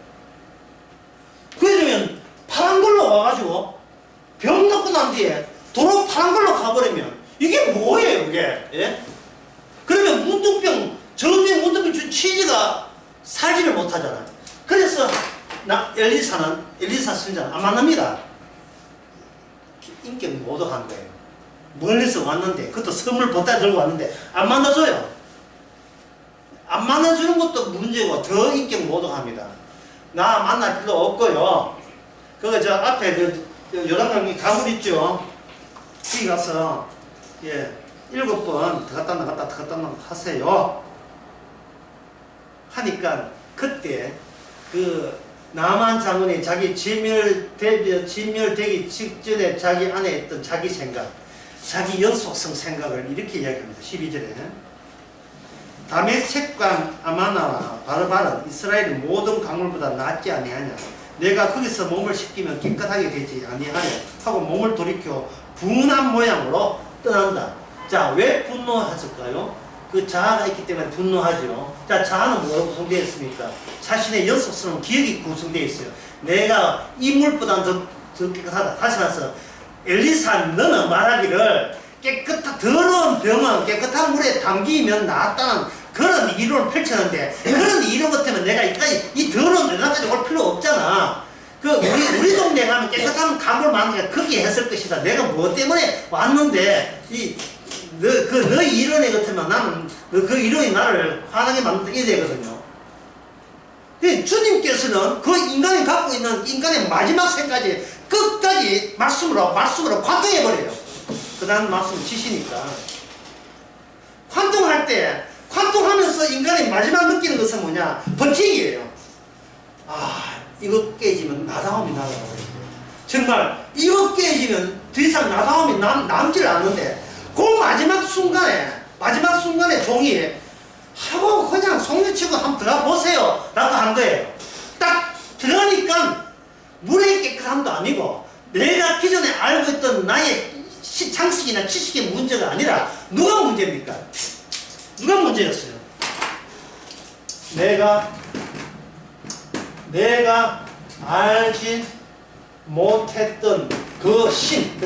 그러면 파란 걸로 와가지고 병 넣고 난 뒤에 도로 파란 걸로 가버리면 이게 뭐예요, 이게? 예? 그러면 저주의 문둥병 준 취지가 살지를 못하잖아요. 그래서 엘리사 선지자는 안 만납니다. 인격 모독한 거예요. 멀리서 왔는데, 그것도 선물 보따리 들고 왔는데, 안 만나줘요. 안 만나주는 것도 문제고, 더 인격 모독합니다. 나 만날 필요 없고요. 저 앞에 요단강이 가물 있죠? 거기 가서, 7번 들어갔다 나갔다 하세요. 하니까, 그때, 나만 장군이 자기 진멸되기 직전에 자기 안에 있던 자기 생각, 자기 연속성 생각을 이렇게 이야기합니다. 12절에 다메섹과 아마나와 바르바는 이스라엘의 모든 강물보다 낫지 아니하냐. 내가 거기서 몸을 씻기면 깨끗하게 되지 아니하냐 하고 몸을 돌이켜 분한 모양으로 떠난다. 자, 왜 분노하실까요? 그 자아가 있기 때문에 분노하죠. 자, 자아는 뭐로 구성되어 있습니까? 자신의 연속스러운 기억이 구성되어 있어요. 내가 이 물보다 더 깨끗하다. 다시 말해서 엘리사 너는 말하기를 더러운 병은 깨끗한 물에 담기면 낫다는 그런 이론을 펼쳤는데, 그런 이론 같으면 내가 이 더러운 데까지 올 필요 없잖아. 우리 동네 가면 깨끗한 강물 만드니까 거기에 했을 것이다. 내가 뭐 때문에 왔는데 너희 이론에 같으면 나는 그 이론이 나를 화나게 만든다 이래야 되거든요. 주님께서는 그 인간이 갖고 있는 인간의 마지막 생까지 끝까지 말씀으로 관통해버려요. 그 다음 말씀을 지시니까. 관통하면서 인간이 마지막 느끼는 것은 뭐냐? 번칙이에요. 이거 깨지면 나다움이 나가요. 정말 이거 깨지면 더 이상 나다움이 남질 않는데, 그 마지막 순간에 종이 하고 그냥 속내치고 한번 들어가 보세요 라고 한 거예요. 딱 들어가니까 물의 깨끗함도 아니고 내가 기존에 알고 있던 나의 상식이나 지식의 문제가 아니라 누가 문제입니까? 누가 문제였어요? 내가 알지 못했던 그 신,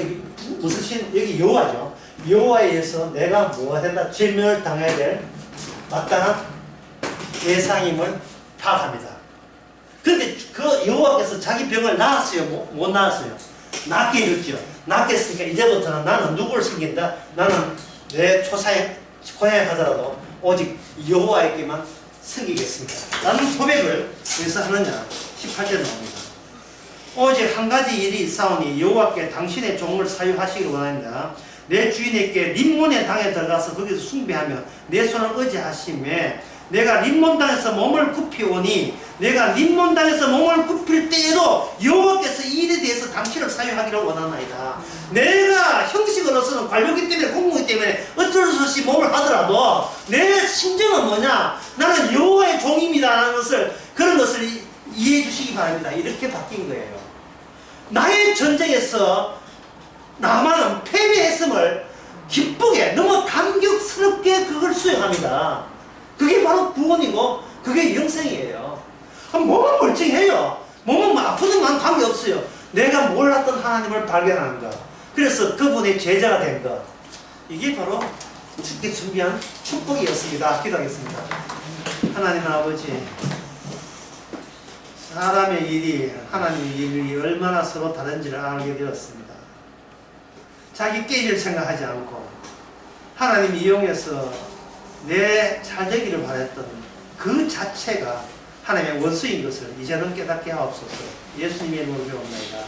무슨 신? 여기 여호와죠. 여호와에 의해서 내가 뭐 된다? 진멸당해야 될 마땅한 대상임을 파악합니다. 그런데 그 여호와께서 자기 병을 나았어요? 못 나았어요? 낫게 해줬죠. 낫게 했으니까 이제부터는 나는 누구를 섬긴다? 나는 내 고향에 가더라도 오직 여호와에게만 섬기겠습니다 라는 고백을 여기서 하느냐? 18절 나옵니다. 오직 한 가지 일이 있사오니 여호와께 당신의 종을 사유하시기를 원합니다. 내 주인에게 림몬의 당에 들어가서 거기서 숭배하며 내 손을 의지하시매 내가 림몬 땅에서 몸을 굽히오니 내가 림몬 땅에서 몸을 굽힐 때에도 여호와께서 이 일에 대해서 당신을 사유하기를 원하나이다. 내가 형식으로서는 관료기 때문에 공무기 때문에 어쩔 수 없이 몸을 하더라도 내 심정은 뭐냐? 나는 여호와의 종입니다라는 것을, 그런 것을 이해해 주시기 바랍니다. 이렇게 바뀐 거예요. 나의 전쟁에서 나만은 패배했음을 기쁘게 너무 감격스럽게 그걸 수행합니다. 그게 바로 구원이고 그게 영생이에요. 몸은 멀쩡해요. 몸은 아프든 만 관계없어요. 내가 몰랐던 하나님을 발견하는 것, 그래서 그분의 제자가 된 것, 이게 바로 죽게 준비한 축복이었습니다. 기도하겠습니다. 하나님 아버지, 사람의 일이 하나님의 일이 얼마나 서로 다른지를 알게 되었습니다. 자기 깨질 생각하지 않고 하나님 이용해서 내 잘되기를 바랬던 그 자체가 하나님의 원수인 것을 이제는 깨닫게 하옵소서. 예수님의 이름으로 배웁니다.